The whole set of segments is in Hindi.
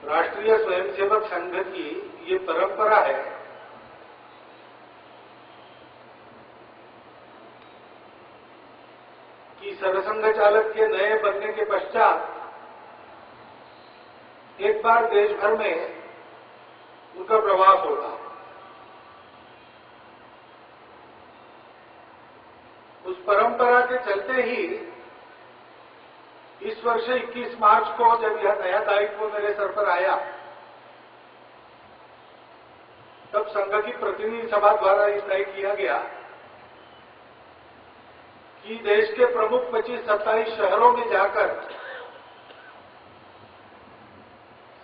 राष्ट्रीय स्वयंसेवक संघ की ये परंपरा है कि सरसंघ चालक के नए बनने के पश्चात एक बार देश भर में उनका प्रवास होता है। उस परंपरा के चलते ही इस वर्ष 21 मार्च को जब यह नया दायित्व मेरे सर पर आया, तब संघ की प्रतिनिधि सभा द्वारा ये तय किया गया कि देश के प्रमुख 25-27 शहरों में जाकर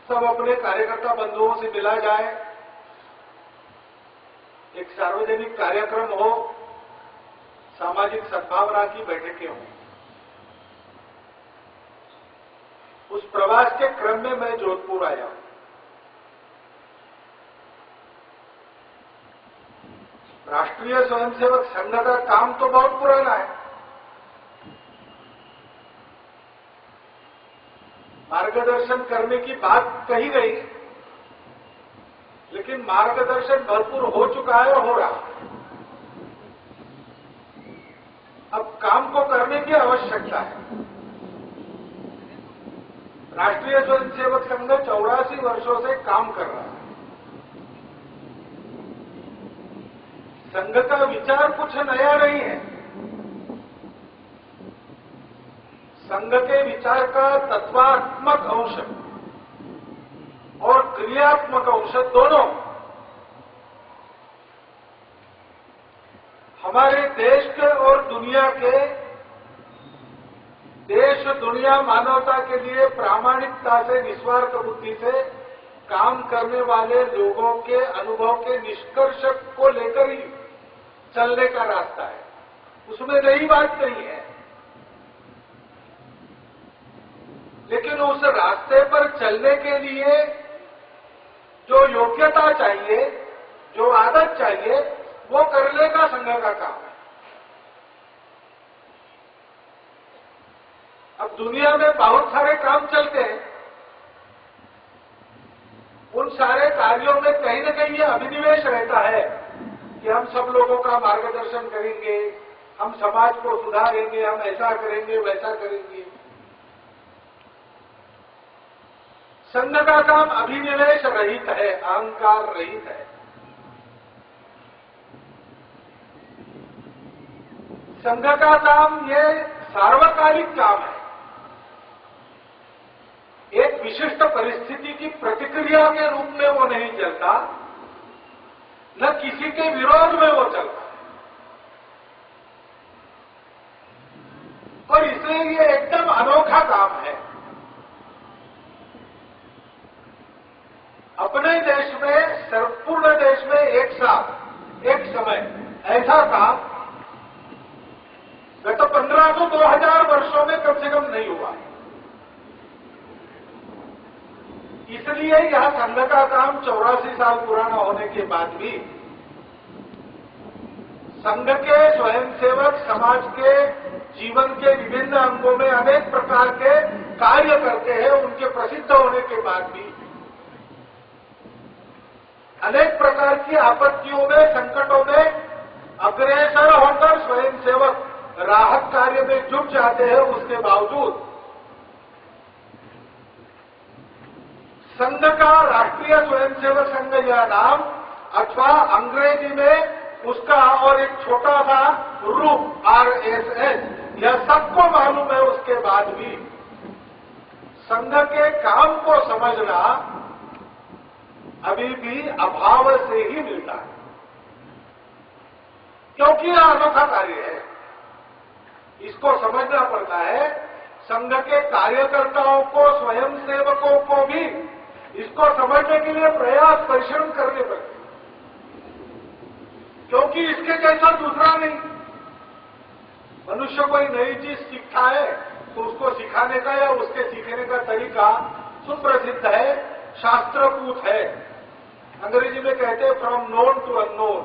सब अपने कार्यकर्ता बंधुओं से मिला जाए, एक सार्वजनिक कार्यक्रम हो, सामाजिक सद्भावना की बैठकें हों। उस प्रवास के क्रम में मैं जोधपुर आया। राष्ट्रीय स्वयंसेवक संघ का काम तो बहुत पुराना है। मार्गदर्शन करने की बात कही गई, लेकिन मार्गदर्शन भरपूर हो चुका है और हो रहा है। अब काम को करने की आवश्यकता है। राष्ट्रीय स्वयंसेवक संघ 84 वर्षों से काम कर रहा है। संघ का विचार कुछ नया नहीं है। संघ के विचार का तत्वात्मक अंश और क्रियात्मक अंश दोनों हमारे देश के और दुनिया के, देश दुनिया मानवता के लिए प्रामाणिकता से, निस्वार्थ बुद्धि से काम करने वाले लोगों के अनुभव के निष्कर्ष को लेकर ही चलने का रास्ता है। उसमें नई बात नहीं है, लेकिन उस रास्ते पर चलने के लिए जो योग्यता चाहिए, जो आदत चाहिए, वो करने का संघ का काम है। अब दुनिया में बहुत सारे काम चलते हैं। उन सारे कार्यों में कहीं न कहीं यह अभिनिवेश रहता है कि हम सब लोगों का मार्गदर्शन करेंगे, हम समाज को सुधारेंगे, हम ऐसा करेंगे, वैसा करेंगे। संघ का काम अभिनिवेश रहित है, अहंकार रहित है। संघ का काम ये सार्वकालिक काम है। एक विशिष्ट परिस्थिति की प्रतिक्रिया के रूप में वो नहीं चलता, न किसी के विरोध में वो चलता है। और इसलिए ये एकदम अनोखा काम है। अपने देश में, पूर्ण देश में एक साथ, एक समय ऐसा काम गत 1500-2000 वर्षों में कम से कम नहीं हुआ। इसलिए यह संघ का काम 84 साल पुराना होने के बाद भी संघ के स्वयंसेवक समाज के जीवन के विभिन्न अंगों में अनेक प्रकार के कार्य करते हैं। उनके प्रसिद्ध होने के बाद भी अनेक प्रकार की आपत्तियों में, संकटों में अग्रसर होकर स्वयंसेवक राहत कार्य में जुट जाते हैं। उसके बावजूद संघ का राष्ट्रीय स्वयंसेवक संघ यह नाम, अथवा अंग्रेजी में उसका और एक छोटा सा रूप RSS, यह सबको मालूम है। उसके बाद भी संघ के काम को समझना अभी भी अभाव से ही मिलता है, क्योंकि यह अनोखा कार्य है। इसको समझना पड़ता है। संघ के कार्यकर्ताओं को, स्वयंसेवकों को भी इसको समझने के लिए प्रयास, परिश्रम करने पड़ते, क्योंकि इसके जैसा दूसरा नहीं। मनुष्य कोई नई चीज सीखता है तो उसको सिखाने का या उसके सीखने का तरीका सुप्रसिद्ध है, शास्त्रपूत है। अंग्रेजी में कहते हैं फ्रॉम नोन टू अननोन।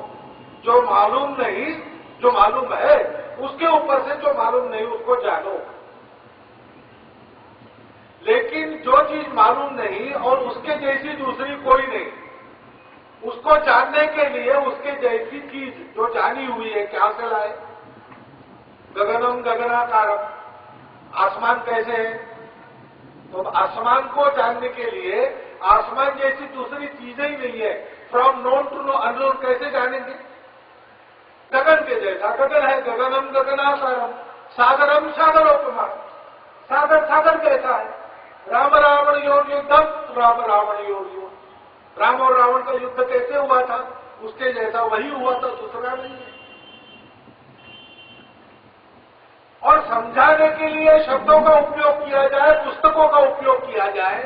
जो मालूम नहीं, जो मालूम है उसके ऊपर से जो मालूम नहीं उसको जानो। लेकिन लेकिन जो चीज मालूम नहीं और उसके जैसी दूसरी कोई नहीं, उसको जानने के लिए उसके जैसी चीज जो जानी हुई है क्या से लाए? गगनम गगनाकारम, आसमान कैसे है? तो आसमान को जानने के लिए आसमान जैसी दूसरी चीजें ही नहीं है। From known to know unknown कैसे जानेंगे? गगन के जैसा गगन है, गगनम गगनाकारम, सागरम सागरोपमा, सागर सागर जैसा है। Ram Ravan your Yuddham, Ram Ravan your युद्ध, राम और रावण का युद्ध कैसे हुआ था? उसके जैसा वही हुआ था, दूसरा नहीं है। और समझाने के लिए शब्दों का उपयोग किया जाए, पुस्तकों का उपयोग किया जाए,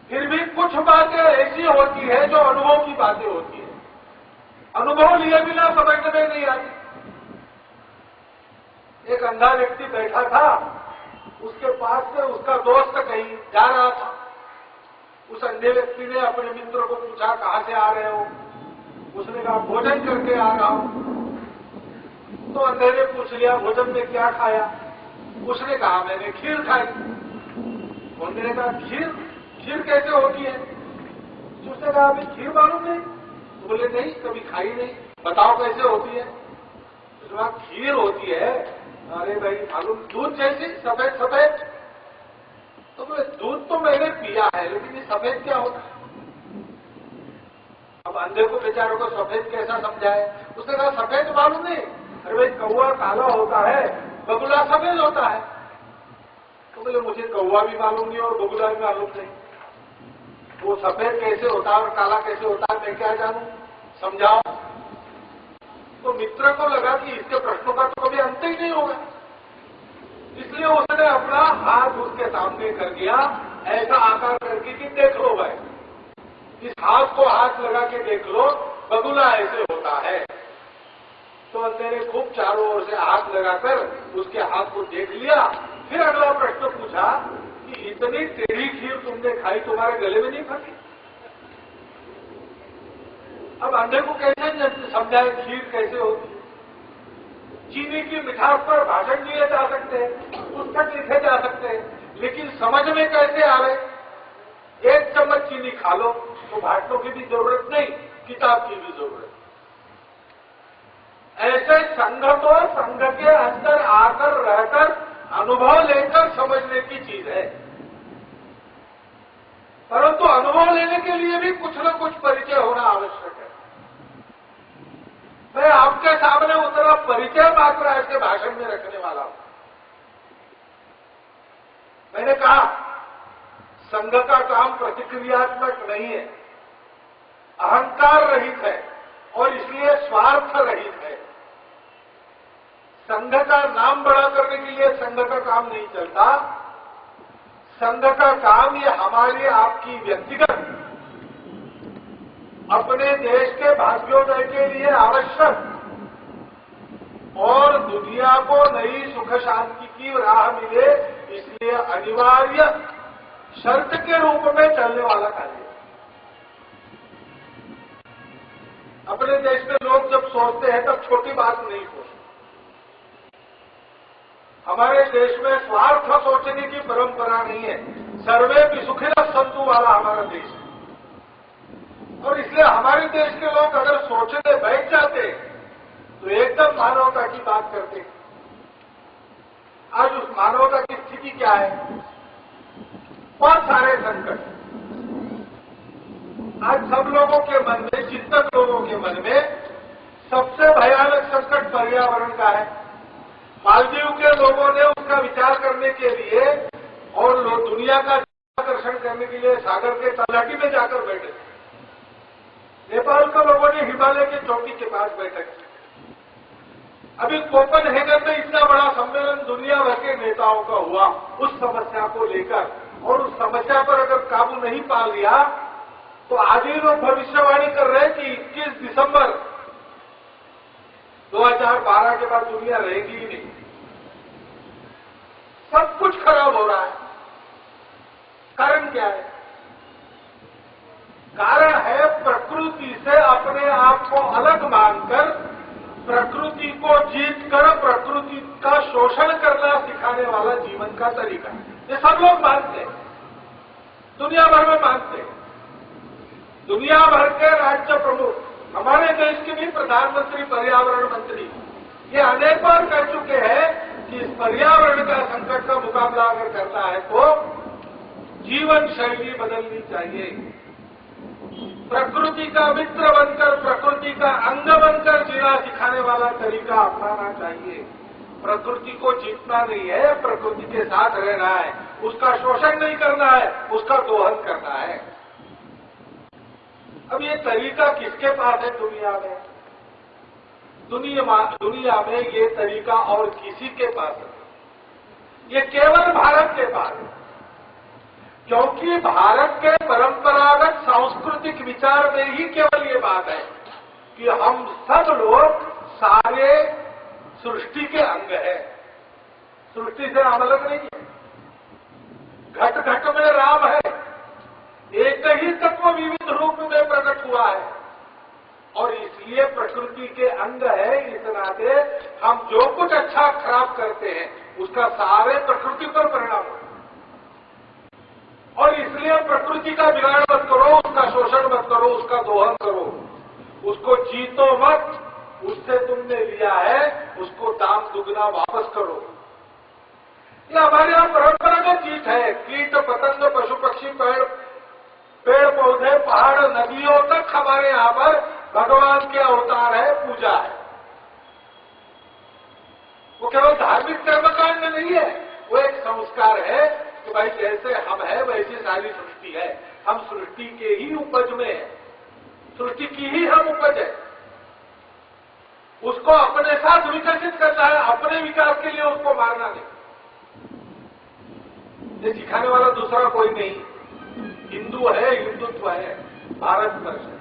फिर भी कुछ बातें ऐसी होती है जो अनुभव की बातें होती है, अनुभव लिए बिना समझ में नहीं आती। एक अंधा व्यक्ति बैठा था, उसके पास से उसका दोस्त कहीं जा रहा था। उस अंधे व्यक्ति ने अपने मित्र को पूछा, कहां से आ रहे हो? उसने कहा, भोजन करके आ रहा हूं। तो अंधे ने पूछ लिया, भोजन में क्या खाया? उसने कहा, मैंने खीर खाई। अंधे ने कहा, खीर खीर कैसे होती है? उसने कहा, अभी खीर मालूम नहीं। तो बोले, नहीं, कभी खाई नहीं, बताओ कैसे होती है? उसने कहा, खीर होती है, अरे भाई मालूम, दूध जैसी सफेद सफेद। तो बोले, दूध तो मैंने पिया है, लेकिन ये सफेद क्या होता है? अब अंधे को बेचारों को सफेद कैसा समझाए? उसने कहा, सफेद मालूम नहीं। अरे भाई, कौवा काला होता है, बगुला सफेद होता है। तो बोले, मुझे कौवा भी मालूम नहीं और बगुला भी मालूम नहीं, वो सफेद कैसे होता है और काला कैसे होता है, मैं क्या जानूं, समझाओ। तो मित्र को लगा कि इसके प्रश्नों का तो कभी अंत ही नहीं होगा, इसलिए उसने अपना हाथ उसके सामने कर दिया, ऐसा आकार करके कि देख लो भाई, इस हाथ को हाथ लगा के देख लो, बगुला ऐसे होता है। तो अंधे ने खूब चारों ओर से हाथ लगाकर उसके हाथ को देख लिया। फिर अगला प्रश्न पूछा कि इतनी टेढ़ी खीर तुमने खाई, तुम्हारे गले में नहीं फंसी? अब अंधे को कैसे समझाए खीर कैसे होती? चीनी की मिठास पर भाषण दिए जा सकते हैं, पुस्तक लिखे जा सकते हैं, लेकिन समझ में कैसे आवे? एक चम्मच चीनी खा लो तो भाषणों की भी जरूरत नहीं, किताब की भी जरूरत। ऐसे संघ तो संघ के अंदर आकर रहकर अनुभव लेकर समझने की चीज है, परंतु अनुभव लेने के लिए भी कुछ न कुछ परिचय होना आवश्यक है। मैं आपके सामने उतना परिचय मात्र ऐसे भाषण में रखने वाला हूं। मैंने कहा, संघ का काम प्रतिक्रियात्मक नहीं है, अहंकार रहित है और इसलिए स्वार्थ रहित है। संघ का नाम बड़ा करने के लिए संघ का काम नहीं चलता। संघ का काम ये हमारी आपकी व्यक्तिगत अपने देश के भाग्योदय के लिए आवश्यक और दुनिया को नई सुख शांति की राह मिले इसलिए अनिवार्य शर्त के रूप में चलने वाला कार्य। अपने देश में लोग जब सोचते हैं तब छोटी बात नहीं सोचते। हमारे देश में स्वार्थ सोचने की परंपरा नहीं है, सर्वे भी सुखिनः सन्तु वाला हमारा देश है। और इसलिए हमारे देश के लोग अगर सोचने बैठ जाते तो एकदम मानवता की बात करते। आज उस मानवता की स्थिति क्या है? बहुत सारे संकट। आज सब लोगों के मन में, चिंतक लोगों के मन में सबसे भयानक संकट पर्यावरण का है। मालदीव के लोगों ने उसका विचार करने के लिए और दुनिया का आकर्षण करने के लिए सागर के तलहटी में जाकर बैठे। नेपाल के लोगों ने हिमालय की चोटी के पास बैठक की। अभी कोपेनहेगन में इतना बड़ा सम्मेलन दुनिया भर के नेताओं का हुआ उस समस्या को लेकर, और उस समस्या पर अगर काबू नहीं पा लिया तो आज ही लोग भविष्यवाणी कर रहे हैं कि 21 दिसंबर 2012 के बाद दुनिया रहेगी ही नहीं। सब कुछ खराब हो रहा है। कारण क्या है? कारण है प्रकृति से अपने आप को अलग मानकर, प्रकृति को जीतकर प्रकृति का शोषण करना सिखाने वाला जीवन का तरीका। ये सब लोग मानते हैं। दुनिया भर में मानते हैं। दुनिया भर के राज्य प्रमुख, हमारे देश के भी प्रधानमंत्री, पर्यावरण मंत्री ये अनेक बार कह चुके हैं कि इस पर्यावरण का संकट का मुकाबला अगर करना है तो जीवन शैली बदलनी चाहिए। प्रकृति का मित्र बनकर, प्रकृति का अंग बनकर जीना सिखाने वाला तरीका अपनाना चाहिए। प्रकृति को जीतना नहीं है, प्रकृति के साथ रहना है, उसका शोषण नहीं करना है, उसका दोहन करना है। अब ये तरीका किसके पास है दुनिया में? दुनिया में ये तरीका और किसी के पास नहीं, ये केवल भारत के पास है। क्योंकि भारत के परंपरागत सांस्कृतिक विचार में ही केवल ये बात है कि हम सब लोग सारे सृष्टि के अंग हैं, सृष्टि से हम अलग नहीं है। घट घट में राम है, एक ही तत्व विविध रूप में प्रकट हुआ है और इसलिए प्रकृति के अंग है। इस नाते हम जो कुछ अच्छा खराब करते हैं उसका सारे प्रकृति पर परिणाम होता है और इसलिए प्रकृति का बिगाड़ मत करो, उसका शोषण मत करो, उसका दोहन करो, उसको जीतो मत। उससे तुमने लिया है उसको दाम दुगना वापस करो। ये हमारे यहां परंपरागत चीज है। कीट पतंग पशु पक्षी पेड़ पौधे पहाड़ नदियों तक हमारे यहां पर भगवान के अवतार है, पूजा है। वो केवल धार्मिक कर्मकांड नहीं है, वो एक संस्कार है कि भाई जैसे हम है वैसी सारी सृष्टि है, हम सृष्टि के ही उपज में है, सृष्टि की ही हम उपज है। उसको अपने साथ विकसित करना है, अपने विकास के लिए उसको मारना नहीं। ये सिखाने वाला दूसरा कोई नहीं। हिंदू है, हिंदुत्व है, भारतवर्ष है।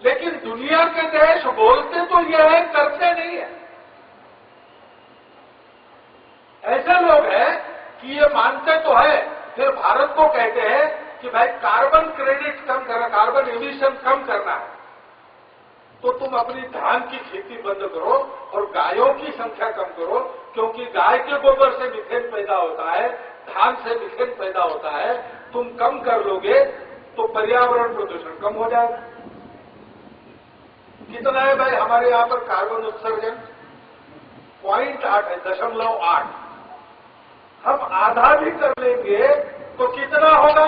लेकिन दुनिया के देश बोलते तो ये है, करते नहीं है। ऐसे लोग हैं कि ये मानते तो है, फिर भारत को कहते हैं कि भाई कार्बन क्रेडिट कम करना, कार्बन एमिशन कम करना है तो तुम अपनी धान की खेती बंद करो और गायों की संख्या कम करो, क्योंकि गाय के गोबर से मीथेन पैदा होता है, धान से मीथेन पैदा होता है। तुम कम कर लोगे तो पर्यावरण प्रदूषण कम हो जाएगा। कितना है भाई हमारे यहां पर कार्बन उत्सर्जन? 0.8 है, 0.8। हम आधा भी कर लेंगे तो कितना होगा?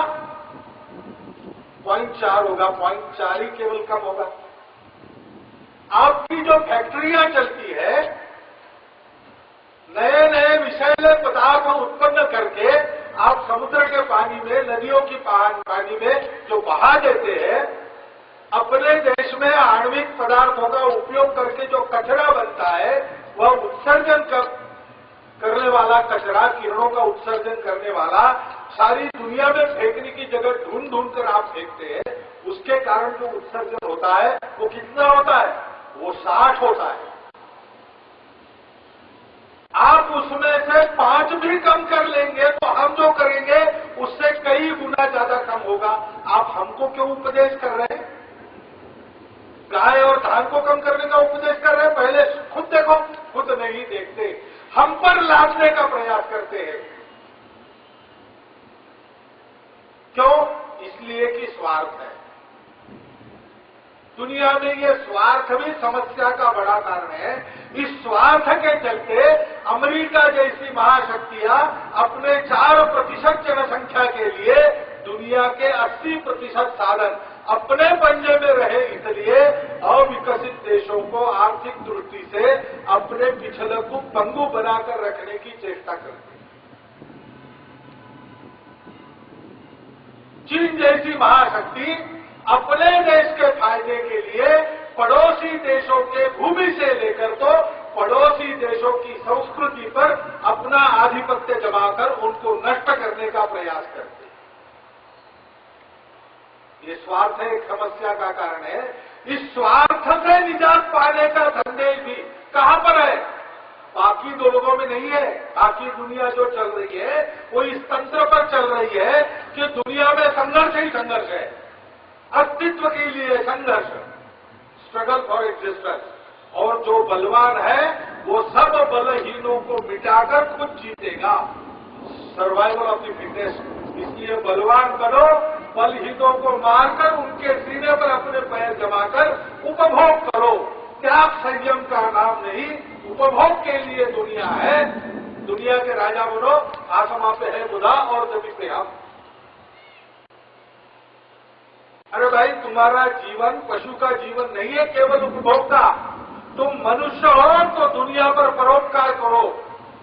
0.4 होगा, 0.4 ही केवल कम होगा। आपकी जो फैक्ट्रियां चलती है, नए नए विषैले पदार्थ उत्पन्न करके आप समुद्र के पानी में, नदियों की पानी में जो बहा देते हैं, अपने देश में आणविक पदार्थों का उपयोग करके जो कचरा बनता है वह उत्सर्जन करने वाला कचरा, किरणों का उत्सर्जन करने वाला सारी दुनिया में फेंकने की जगह ढूंढ ढूंढ कर आप फेंकते हैं। उसके कारण जो उत्सर्जन होता है वो कितना होता है? वो 60 होता है। आप उसमें से 5 भी कम कर लेंगे तो हम जो करेंगे उससे कई गुना ज्यादा कम होगा। आप हमको क्यों उपदेश कर रहे हैं? गाय और धान को कम करने का उपदेश कर रहे हैं? पहले खुद देखो, खुद नहीं देखते, हम पर लादने का प्रयास करते हैं। क्यों? इसलिए कि स्वार्थ है। दुनिया में ये स्वार्थ भी समस्या का बड़ा कारण है। इस स्वार्थ के चलते अमेरिका जैसी महाशक्तियां अपने 4% जनसंख्या के लिए दुनिया के 80% साधन अपने पंजे में रहे, इसलिए अविकसित देशों को आर्थिक दृष्टि से अपने पिछले को पंगु बनाकर रखने की चेष्टा करती है। चीन जैसी महाशक्ति अपने देश के फायदे के लिए पड़ोसी देशों के भूमि से लेकर तो पड़ोसी देशों की संस्कृति पर अपना आधिपत्य जमाकर उनको नष्ट करने का प्रयास करते हैं। ये स्वार्थ एक समस्या का कारण है। इस स्वार्थ से निजात पाने का संदेश भी कहां पर है? बाकी दो लोगों में नहीं है। बाकी दुनिया जो चल रही है वो इस तंत्र पर चल रही है कि दुनिया में संघर्ष ही संघर्ष है, अस्तित्व के लिए संघर्ष, स्ट्रगल फॉर एग्जिस्टेंस। और जो बलवान है वो सब बलहीनों को मिटाकर खुद जीतेगा। Survival of the fitness. इसलिए बलवान बनो, बलहीनों को मारकर उनके सीने पर अपने पैर जमाकर उपभोग करो। त्याग संयम का नाम नहीं, उपभोग के लिए दुनिया है। दुनिया के राजा बनो, आसमां पे है बुधा और जमीन पे हम। अरे भाई, तुम्हारा जीवन पशु का जीवन नहीं है केवल उपभोग का। तुम मनुष्य हो तो दुनिया पर परोपकार करो।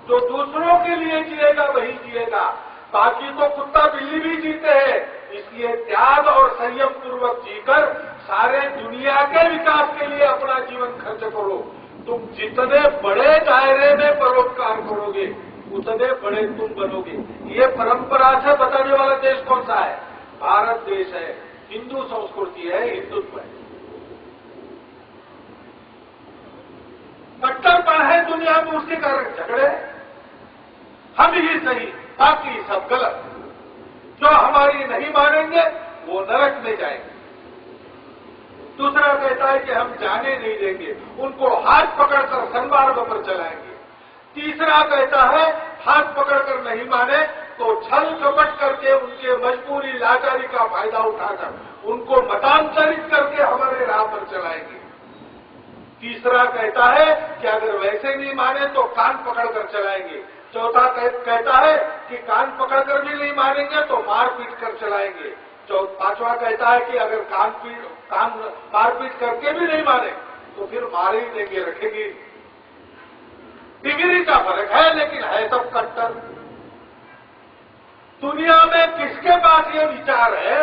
जो दूसरों के लिए जिएगा वही जिएगा, बाकी तो कुत्ता बिल्ली भी जीते हैं। इसलिए त्याग और संयम पूर्वक जीकर सारे दुनिया के विकास के लिए अपना जीवन खर्च करो। तुम जितने बड़े दायरे में परोपकार करोगे उतने बड़े तुम बनोगे। ये परंपरा से बताने वाला देश कौन सा है? भारत देश है, हिंदू संस्कृति है, हिंदुत्व है। कट्टरपन है दुनिया में, उसके कारण झगड़े। हम ही सही, बाकी सब गलत। जो हमारी नहीं मानेंगे वो नरक में जाएंगे। दूसरा कहता है कि हम जाने नहीं देंगे, उनको हाथ पकड़कर सन्मार्ग पर चलाएंगे। तीसरा कहता है हाथ पकड़कर नहीं माने तो छल कपट करके उनके मजबूरी लाचारी का फायदा उठाकर उनको मतांतरित करके हमारे राह पर चलाएंगे। तीसरा कहता है कि अगर वैसे नहीं माने तो कान पकड़कर चलाएंगे। चौथा कहता है कि कान पकड़कर भी नहीं मानेंगे तो मार पीट कर चलाएंगे। पांचवा कहता है कि अगर कान मारपीट करके भी नहीं माने तो फिर मार ही देंगे, रखेंगे। डिग्री का फर्क है, लेकिन है सब कट्टर। दुनिया में किसके पास ये विचार है,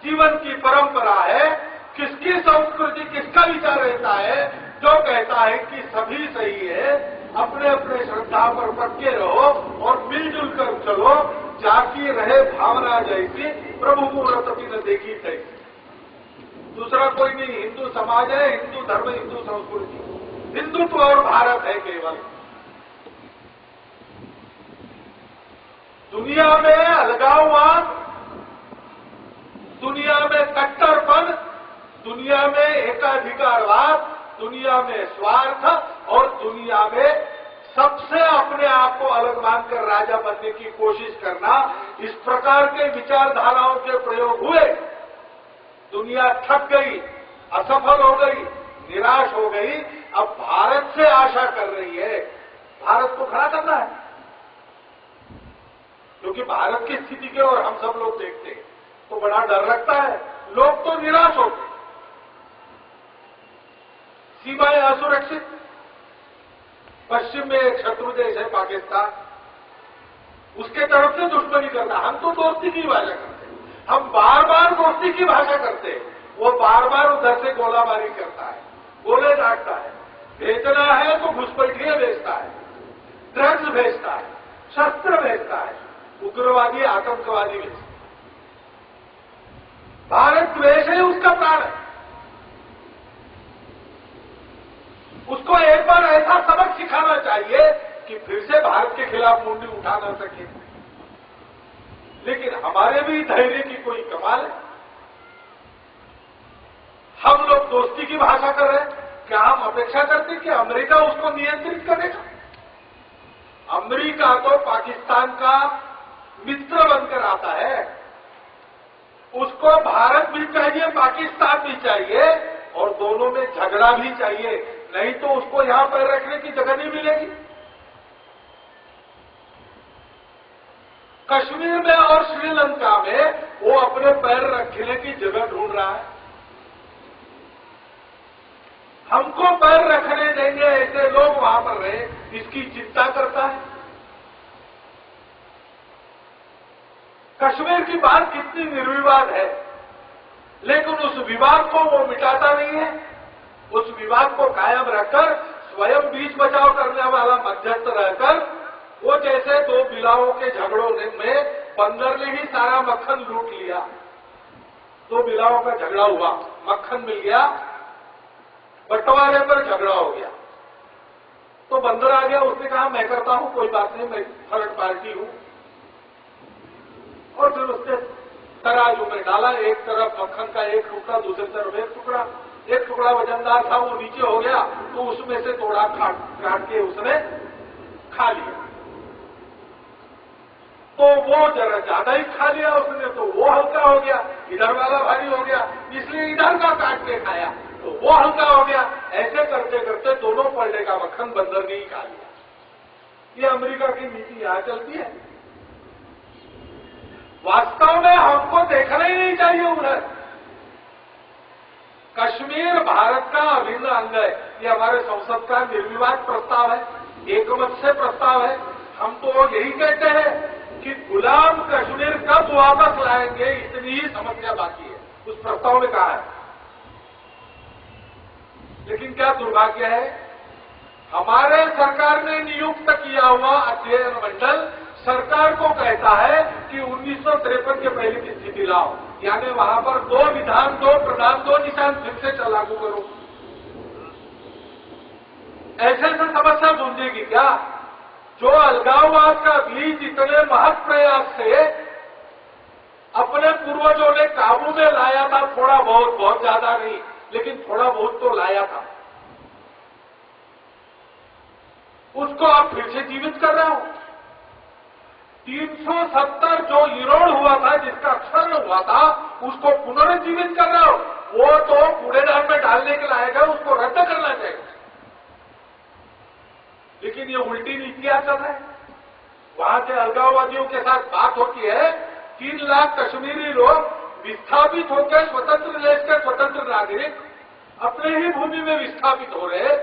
जीवन की परंपरा है, किसकी संस्कृति, किसका विचार रहता है जो कहता है कि सभी सही है, अपने अपने श्रद्धा पर पक्के रहो और मिलजुल कर चलो, जाकी रहे भावना जैसी, प्रभु मुहूर्त न देखी तैसी। दूसरा कोई नहीं, हिंदू समाज है, हिंदू धर्म, हिंदू संस्कृति, हिंदुत्व और भारत है केवल। दुनिया में अलगाववाद, दुनिया में कट्टरपन, दुनिया में एकाधिकारवाद, दुनिया में स्वार्थ और दुनिया में सबसे अपने आप को अलग मानकर राजा बनने की कोशिश करना, इस प्रकार के विचारधाराओं के प्रयोग हुए। दुनिया थक गई, असफल हो गई, निराश हो गई। अब भारत से आशा कर रही है भारत को खड़ा करना है, क्योंकि भारत की स्थिति के और हम सब लोग देखते हैं तो बड़ा डर लगता है। लोग तो निराश होते, सीमाएं असुरक्षित, पश्चिम में एक शत्रु देश है पाकिस्तान, उसके तरफ से दुश्मनी करना। हम तो दोस्ती की भाषा करते हैं, हम बार बार दोस्ती की भाषा करते हैं, वो बार बार उधर से गोलाबारी करता है, गोले दागता है, भेजना है तो घुसपैठियां भेजता है, ड्रग्स भेजता है, शस्त्र भेजता है, उग्रवादी आतंकवादी भेजता है। भारत द्वेष है उसका प्राण है। उसको एक बार ऐसा सबक सिखाना चाहिए कि फिर से भारत के खिलाफ मुंडी उठा ना सके। लेकिन हमारे भी धैर्य की कोई कमाल है। हम लोग दोस्ती की भाषा कर रहे हैं, क्या हम अपेक्षा करते कि अमेरिका उसको नियंत्रित करेगा? अमेरिका तो पाकिस्तान का मित्र बनकर आता है, उसको भारत भी चाहिए, पाकिस्तान भी चाहिए और दोनों में झगड़ा भी चाहिए, नहीं तो उसको यहां पैर रखने की जगह नहीं मिलेगी। कश्मीर में और श्रीलंका में वो अपने पैर रखने की जगह ढूंढ रहा है। हमको पैर रखने देंगे ऐसे लोग वहां पर रहे, इसकी चिंता करता है। कश्मीर की बात कितनी निर्विवाद है, लेकिन उस विवाद को वो मिटाता नहीं है। उस विवाद को कायम रखकर स्वयं बीच बचाव करने वाला मध्यस्थ रहकर वो जैसे दो बिलाओं के झगड़ों में बंदर ने ही सारा मक्खन लूट लिया। दो बिलाओं का झगड़ा हुआ, मक्खन मिल गया, बंटवारे पर झगड़ा हो गया। तो बंदर आ गया, उसने कहा मैं करता हूं, कोई बात नहीं, मैं थर्ड पार्टी हूं। और फिर उसने तराजू में डाला, एक तरफ मक्खन का एक टुकड़ा, दूसरी तरफ एक टुकड़ा। एक टुकड़ा वजनदार था, वो नीचे हो गया, तो उसमें से थोड़ा काट के उसने खा लिया। तो वो जरा ज्यादा ही खा लिया उसने, तो वो हल्का हो गया, इधर वाला भारी हो गया, इसलिए इधर का काट के खाया तो वो हल्का हो गया। ऐसे करते करते दोनों पलटे का मक्खन बंदर ने ही खा लिया। ये अमेरिका की नीति यहां चलती है। वास्तव में हमको देखना ही नहीं चाहिए उधर। कश्मीर भारत का अभिन्न अंग है। ये हमारे संसद का निर्विवाद प्रस्ताव है, एकमत से प्रस्ताव है। हम तो यही कहते हैं कि गुलाम कश्मीर कब वापस लाएंगे, इतनी ही समस्या बाकी है, उस प्रस्ताव में कहा है। लेकिन क्या दुर्भाग्य है, हमारे सरकार ने नियुक्त किया हुआ अध्ययन मंडल सरकार को कहता है कि 1953 के पहले की स्थिति लाओ, यानी वहां पर 2 विधान 2 प्रधान 2 निशान फिर से लागू करो। ऐसे से समस्या गूंजेगी क्या? जो अलगाववाद का बीज इतने महत प्रयास से अपने पूर्वजों ने काबू में लाया था, थोड़ा बहुत, बहुत ज्यादा नहीं, लेकिन थोड़ा बहुत तो लाया था, उसको आप फिर से जीवित कर रहे हो। 370 जो इरोड़ हुआ था, जिसका क्षरण हुआ था, उसको पुनर्जीवित कर रहे हो। वो तो कूड़ेदान में डालने के लायक है, उसको रद्द करना चाहिए। लेकिन ये उल्टी नीतियां चल रही है। वहां के अलगाववादियों के साथ बात होती है, 3 लाख कश्मीरी लोग विस्थापित होकर स्वतंत्र देश के स्वतंत्र नागरिक अपने ही भूमि में विस्थापित हो रहे,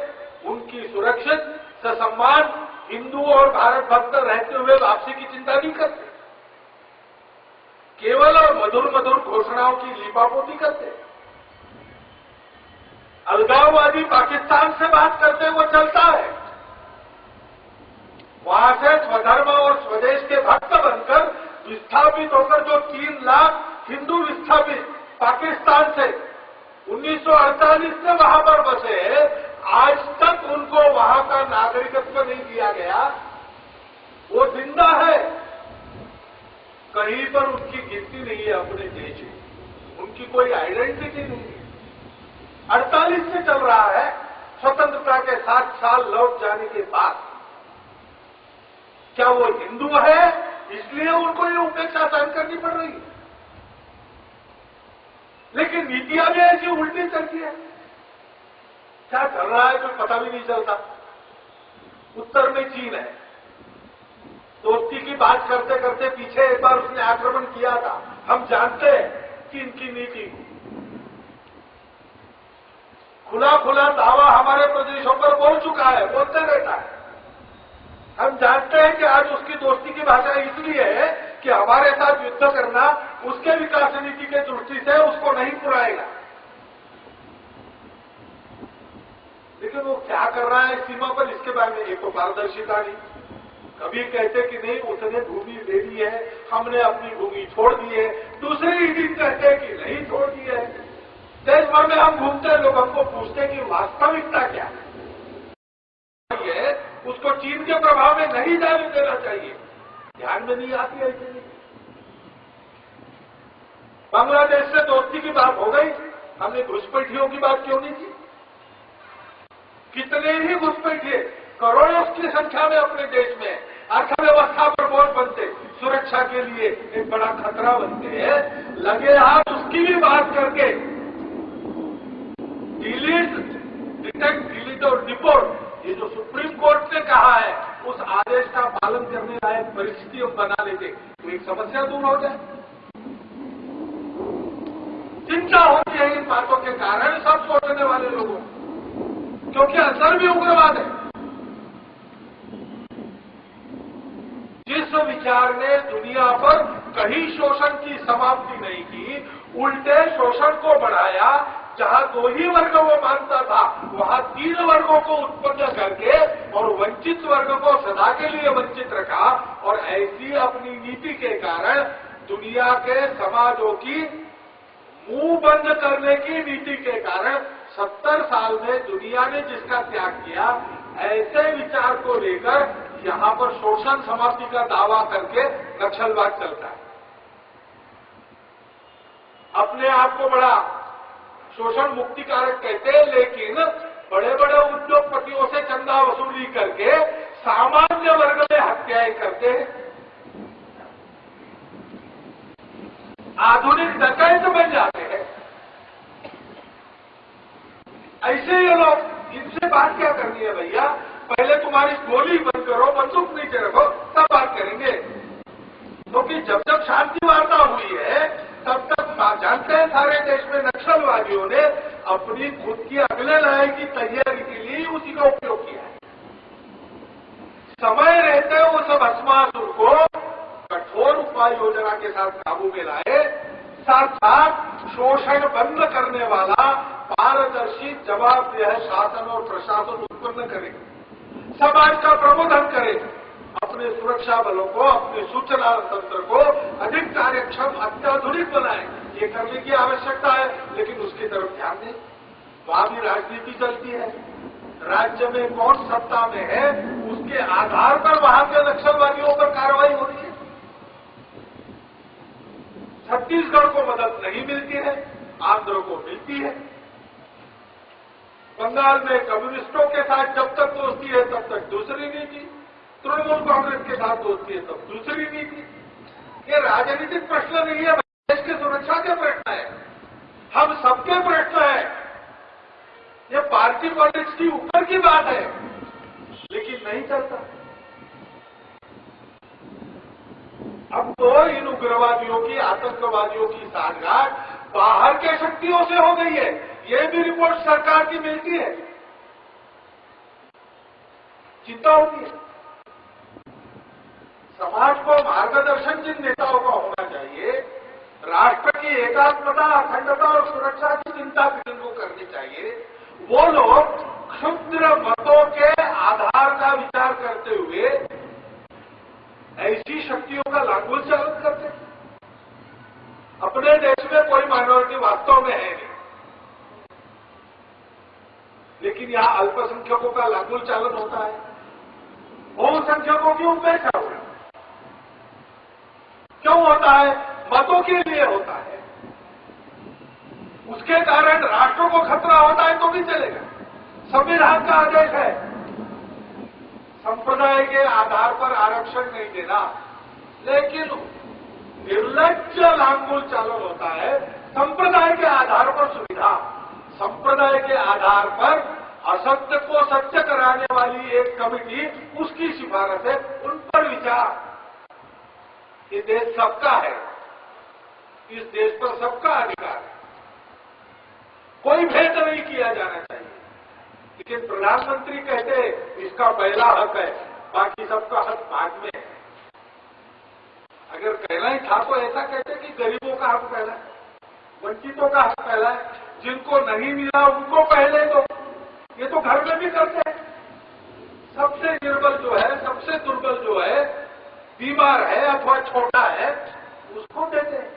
उनकी सुरक्षित ससम्मान हिंदू और भारत भक्त रहते हुए वापसी की चिंता नहीं करते, केवल और मधुर मधुर घोषणाओं की लीपापोती करते। अलगाववादी पाकिस्तान से बात करते वो चलता है, वहां से स्वधर्म और स्वदेश के भक्त बनकर विस्थापित होकर जो 3 लाख हिंदू विस्थापित पाकिस्तान से 1948 से वहां पर बसे, आज तक उनको वहां का नागरिकत्व नहीं दिया गया। वो जिंदा है, कहीं पर उनकी गिनती नहीं है अपने देश में, उनकी कोई आइडेंटिटी नहीं है। 48 से चल रहा है, स्वतंत्रता के 7 साल लौट जाने के बाद। क्या वो हिंदू है इसलिए उनको ये उपेक्षा सहन करनी पड़ रही है? लेकिन नीतियां भी ऐसी उल्टी चलती है। क्या चल रहा है कोई पता भी नहीं चलता। उत्तर में चीन है, दोस्ती की बात करते करते पीछे एक बार उसने आक्रमण किया था। हम जानते हैं चीन की नीति, खुला खुला दावा हमारे प्रदेशों पर बोल चुका है, बोलते रहता है। हम जानते हैं कि आज उसकी दोस्ती की भाषा इसलिए है कि हमारे साथ युद्ध करना उसके विकास नीति के दृष्टि से उसको नहीं पुराएगा। लेकिन वो क्या कर रहा है सीमा पर, इसके बारे में एक तो पारदर्शिता नहीं। कभी कहते कि नहीं उसने भूमि ले ली है, हमने अपनी भूमि छोड़ दी है, दूसरे दिन कहते हैं कि नहीं छोड़ दी है। देश भर में हम घूमते हैं, लोग हमको पूछते हैं कि वास्तविकता क्या है। उसको चीन के प्रभाव में नहीं जाने देना चाहिए, ध्यान में नहीं आती है। ऐसे नहीं। बांग्लादेश से दोस्ती की बात हो गई, हमने घुसपैठियों की बात क्यों नहीं की? कितने ही घुसपैठिए करोड़ों की संख्या में अपने देश में अर्थव्यवस्था पर बोझ बनते, सुरक्षा के लिए एक बड़ा खतरा बनते हैं। लगे हाथ उसकी भी बात करके डिलीट और डिपोर्ट, ये जो सुप्रीम कोर्ट ने कहा है, उस आदेश का पालन करने लायक परिस्थिति हम बना लेते तो एक समस्या दूर हो जाए। चिंता होती है इन बातों के कारण सब सोचने वाले लोगों, क्योंकि असर भी उग्रवाद है। जिस विचार ने दुनिया पर कहीं शोषण की समाप्ति नहीं की, उल्टे शोषण को बढ़ाया, जहां 2 ही वर्ग वो मानता था, वहां 3 वर्गों को उत्पन्न करके और वंचित वर्ग को सदा के लिए वंचित रखा। और ऐसी अपनी नीति के कारण दुनिया के समाजों की मुंह बंद करने की नीति के कारण 70 साल में दुनिया ने जिसका त्याग किया, ऐसे विचार को लेकर यहां पर शोषण समाप्ति का दावा करके नक्सलवाद चलता है। अपने आप को बड़ा शोषण मुक्तिकारक कहते हैं, लेकिन बड़े बड़े उद्योगपतियों से चंदा वसूली करके सामान्य वर्ग में हत्याएं करते हैं। आधुनिक डकैत बन जाते हैं। ऐसे ये लोग, इनसे बात क्या करनी है भैया? पहले तुम्हारी गोली बंद करो, बंदूक नीचे रखो, तब बात करेंगे। क्योंकि जब जब शांति वार्ता हुई है तब तक जानते हैं सारे देश में नक्सलवादियों ने अपनी खुद की अगले लड़ाई की तैयारी के लिए उसी का उपयोग किया है। समय रहते वो सब भस्मासुर को कठोर उपाय योजना के साथ काबू में लाए, साथ साथ शोषण बंद करने वाला पारदर्शी जवाबदेह शासन और प्रशासन उत्पन्न करे, समाज का प्रबोधन करे, अपने सुरक्षा बलों को, अपने सूचना तंत्र को अधिक कार्यक्षम, अत्याधुनिक बनाए। ये करने की आवश्यकता है, लेकिन उसकी तरफ ध्यान दें। वहां भी राजनीति चलती है। राज्य में कौन सत्ता में है उसके आधार पर वहां के नक्सलवादियों पर कार्रवाई हो रही है। छत्तीसगढ़ को मदद नहीं मिलती है, आंध्र को मिलती है। बंगाल में कम्युनिस्टों के साथ जब तक दोस्ती है तब तक दूसरी नीति, तृणमूल कांग्रेस के साथ दोस्ती है तब दूसरी नीति। ये राजनीतिक प्रश्न नहीं है, देश की सुरक्षा के प्रश्न है, हम सबके प्रश्न है। ये पार्टी पॉलिटिक्स की ऊपर की बात है, लेकिन नहीं चलता। अब तो इन उग्रवादियों की, आतंकवादियों की साठगांठ बाहर के शक्तियों से हो गई है। ये भी रिपोर्ट सरकार की मिलती है, चिंता होती है। समाज को मार्गदर्शन जिन नेताओं का होना चाहिए, राष्ट्र की एकात्मता, अखंडता और सुरक्षा की चिंता जिनको करनी चाहिए, वो लोग क्षुद्र मतों के आधार का विचार करते हुए ऐसी शक्तियों का लांगुल चालन करते। अपने देश में कोई माइनॉरिटी वास्तव में है नहीं, लेकिन यहां अल्पसंख्यकों का लांगुल चालन होता है, बहुसंख्यकों की उपेक्षा होती है। क्यों होता है? मतों के लिए होता है। उसके कारण राष्ट्र को खतरा होता है तो भी चलेगा। संविधान का आदेश है संप्रदाय के आधार पर आरक्षण नहीं देना, लेकिन निर्लज्ज लांगुल चालन होता है संप्रदाय के आधार पर सुविधा, संप्रदाय के आधार पर असत्य को सत्य कराने वाली एक कमिटी, उसकी सिफारिश है, उन पर विचार। ये देश सबका है, इस देश पर सबका अधिकार है, कोई भेद नहीं किया जाना चाहिए। लेकिन प्रधानमंत्री कहते इसका पहला हक है, बाकी सबका हक बाद में है। अगर कहना ही था तो ऐसा कहते कि गरीबों का हक पहला है, वंचितों का हक पहला है, जिनको नहीं मिला उनको पहले दो। ये तो घर में भी करते हैं। सबसे निर्बल जो है, सबसे दुर्बल जो है, बीमार है अथवा छोटा है, उसको देते हैं।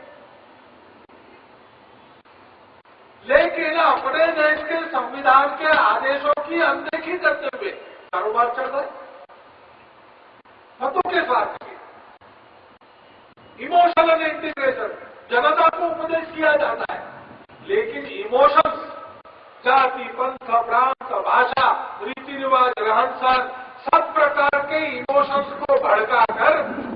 लेकिन अपने देश के संविधान के आदेशों की अनदेखी करते हुए कारोबार चल रहा है, मतों के स्वार्थ के। इमोशनल इंटीग्रेशन, जनता को उपदेश किया जाता है, लेकिन इमोशंस, जाति, पंथ, प्रांत, भाषा, रीति रिवाज, रहन सहन, सब प्रकार के इमोशंस को भड़काकर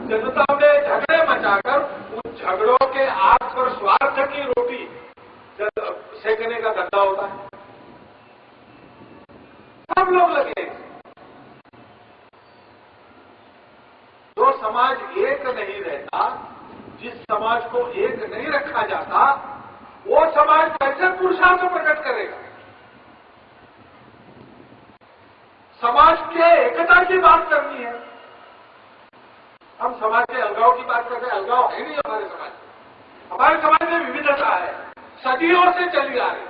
जनता में झगड़े मचाकर उन झगड़ों के आग पर स्वार्थ की रोटी सेकने का धंधा होता है। सब लोग लगे। जो समाज एक नहीं रहता, जिस समाज को एक नहीं रखा जाता, वो समाज कैसे पुरुषार्थ प्रकट करेगा? समाज के एकता की बात करनी है। हम समाज के अलगाव की बात करते हैं, अलगाव है नहीं हमारे समाज में। हमारे समाज में विविधता है, सदियों से चली आ रही,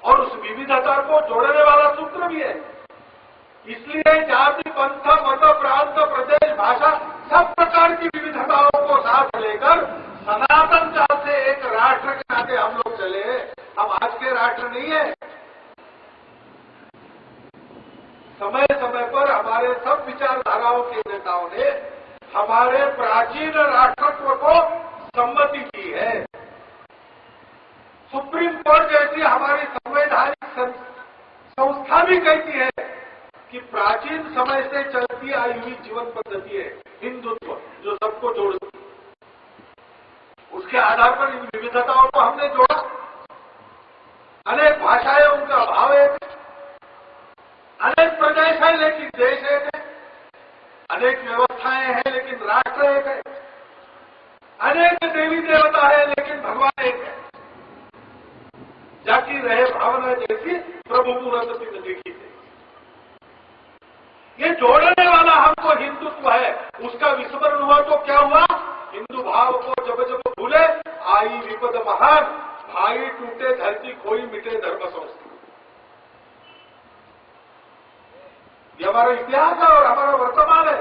और उस विविधता को जोड़ने वाला सूत्र भी है। इसलिए जाति, पंथ, मत, प्रांत, प्रदेश, भाषा, सब प्रकार की विविधताओं को साथ लेकर सनातन काल से एक राष्ट्र के नाते हम लोग चले। हम आज के राष्ट्र नहीं है। समय समय पर हमारे सब विचारधाराओं के नेताओं ने हमारे प्राचीन राष्ट्रत्व को सम्मति की है। सुप्रीम कोर्ट जैसी हमारी संवैधानिक संस्था भी कहती है कि प्राचीन समय से चलती आई हुई जीवन पद्धति है हिंदुत्व, जो सबको जोड़ती है। उसके आधार पर इन विविधताओं को हमने जोड़ा। अनेक भाषाएं, उनका भाव एक है, अनेक प्रदेश है लेकिन देश एक है, अनेक व्यवस्थाएं हैं लेकिन राष्ट्र एक है, अनेक देवी देवता है लेकिन भगवान एक है। जाकी रहे भावना जैसी प्रभु पूरन दिन देखी थे। ये जोड़ने वाला हमको हिंदुत्व है, उसका विस्मरण हुआ तो क्या हुआ? हिंदू भाव को जब जब भूले आई विपद महान, भाई टूटे धरती खोई मिटे धर्म संस्कृति। ये हमारा इतिहास है और हमारा वर्तमान है।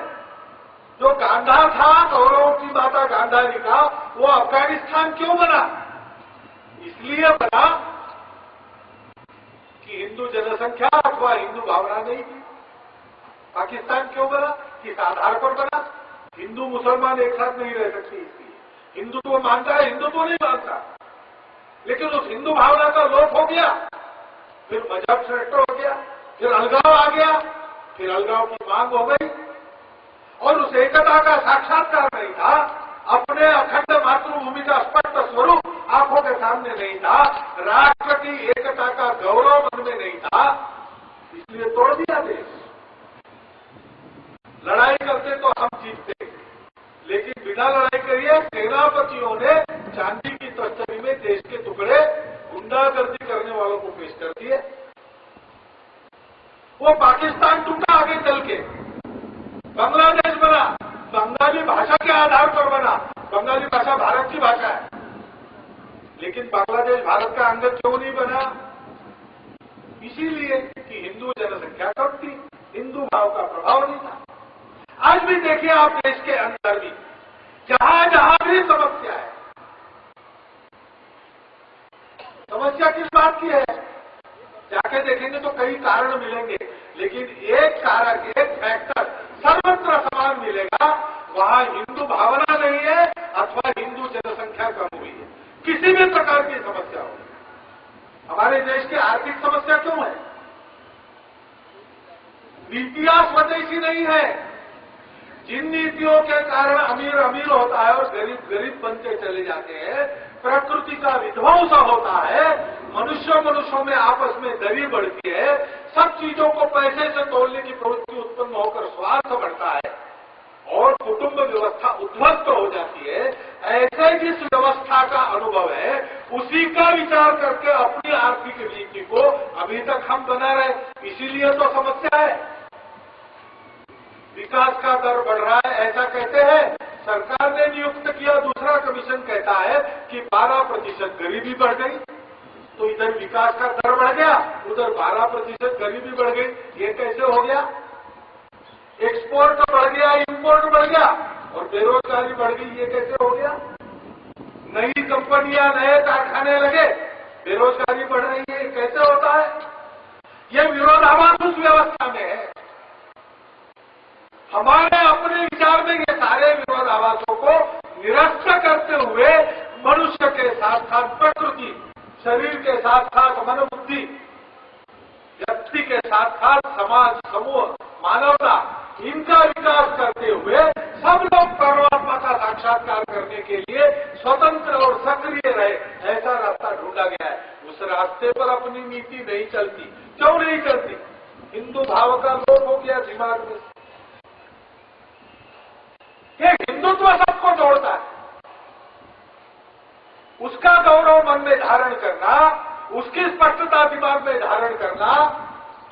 जो गांधार था, कौरवों की माता गांधारी का, वो अफगानिस्तान क्यों बना? इसलिए बना कि हिंदू जनसंख्या अथवा हिंदू भावना नहीं थी। पाकिस्तान क्यों बना? किस आधार पर बना? हिंदू मुसलमान एक साथ नहीं रह सकते, इसलिए हिंदुत्व मानता है, हिंदुत्व नहीं मानता। लेकिन उस हिंदू भावना का लोप हो गया, फिर मजहब श्रेष्ठ हो गया, फिर अलगाव आ गया, फिर अलगाव की मांग हो गई और उस एकता का साक्षात्कार नहीं था। अपने अखंड मातृभूमि का स्पष्ट स्वरूप आंखों के सामने नहीं था, राष्ट्र की एकता का गौरव मन में नहीं था, इसलिए तोड़ दिया देश। लड़ाई करते तो हम जीतते, लेकिन बिना लड़ाई करिए सेनापतियों ने चांदी की तस्तरी में देश के टुकड़े गुंडागर्दी करने वालों को पेश कर दिए। वो पाकिस्तान टूटा आगे चल के, बांग्लादेश बना, बंगाली भाषा के आधार पर बना। बंगाली भाषा भारत की भाषा है, लेकिन बांग्लादेश भारत का अंग क्यों नहीं बना? इसीलिए कि हिंदू जनसंख्या कम थी, हिंदू भाव का प्रभाव नहीं था। आज भी देखिए आप देश के अंदर भी जहां जहां भी समस्या है, समस्या किस बात की है? जाके देखेंगे तो कई कारण मिलेंगे, लेकिन एक कारक, एक फैक्टर सर्वत्र समान मिलेगा। वहां हिंदू भावना नहीं है अथवा हिंदू जनसंख्या कम हुई है। किसी भी प्रकार की समस्या हो, हमारे देश की आर्थिक समस्या क्यों है? नीतियां स्वदेशी नहीं है। जिन नीतियों के कारण अमीर अमीर होता है और गरीब गरीब बनते चले जाते हैं, प्रकृति का विध्वंस होता है, मनुष्यों में आपस में दरी बढ़ती है, सब चीजों को पैसे से तोलने की प्रवृत्ति उत्पन्न होकर स्वार्थ बढ़ता है और कुटुंब व्यवस्था उद्ध्वस्त हो जाती है। ऐसे जिस व्यवस्था का अनुभव है, उसी का विचार करके अपनी आर्थिक नीति को अभी तक हम बना रहे, इसीलिए तो समस्या है। विकास का दर बढ़ रहा है ऐसा कहते हैं, सरकार ने नियुक्त किया, दूसरा कमीशन कहता है कि 12% गरीबी बढ़ गई। तो इधर विकास का दर बढ़ गया, उधर 12% गरीबी बढ़ गई। ये कैसे हो गया? एक्सपोर्ट बढ़ गया, इंपोर्ट बढ़ गया और बेरोजगारी बढ़ गई। ये कैसे हो गया? नई कंपनियां, नए कारखाने लगे, बेरोजगारी बढ़ रही है। कैसे होता है? ये विरोधाभास उस व्यवस्था में है। हमारे अपने विचार में ये सारे विरोधाभासों को निरस्त करते हुए मनुष्य के साथ साथ प्रकृति, शरीर के साथ साथ मन बुद्धि, व्यक्ति के साथ साथ समाज, समूह, मानवता, इनका विकास करते हुए सब लोग परमात्मा का साक्षात्कार करने के लिए स्वतंत्र और सक्रिय रहे, ऐसा रास्ता ढूंढा गया है। उस रास्ते पर अपनी नीति नहीं चलती। क्यों नहीं चलती? हिंदू भाव का लोप हो गया दिमाग में। ये हिंदुत्व सबको जोड़ता है, उसका गौरव मन में धारण करना, उसकी स्पष्टता दिमाग में धारण करना,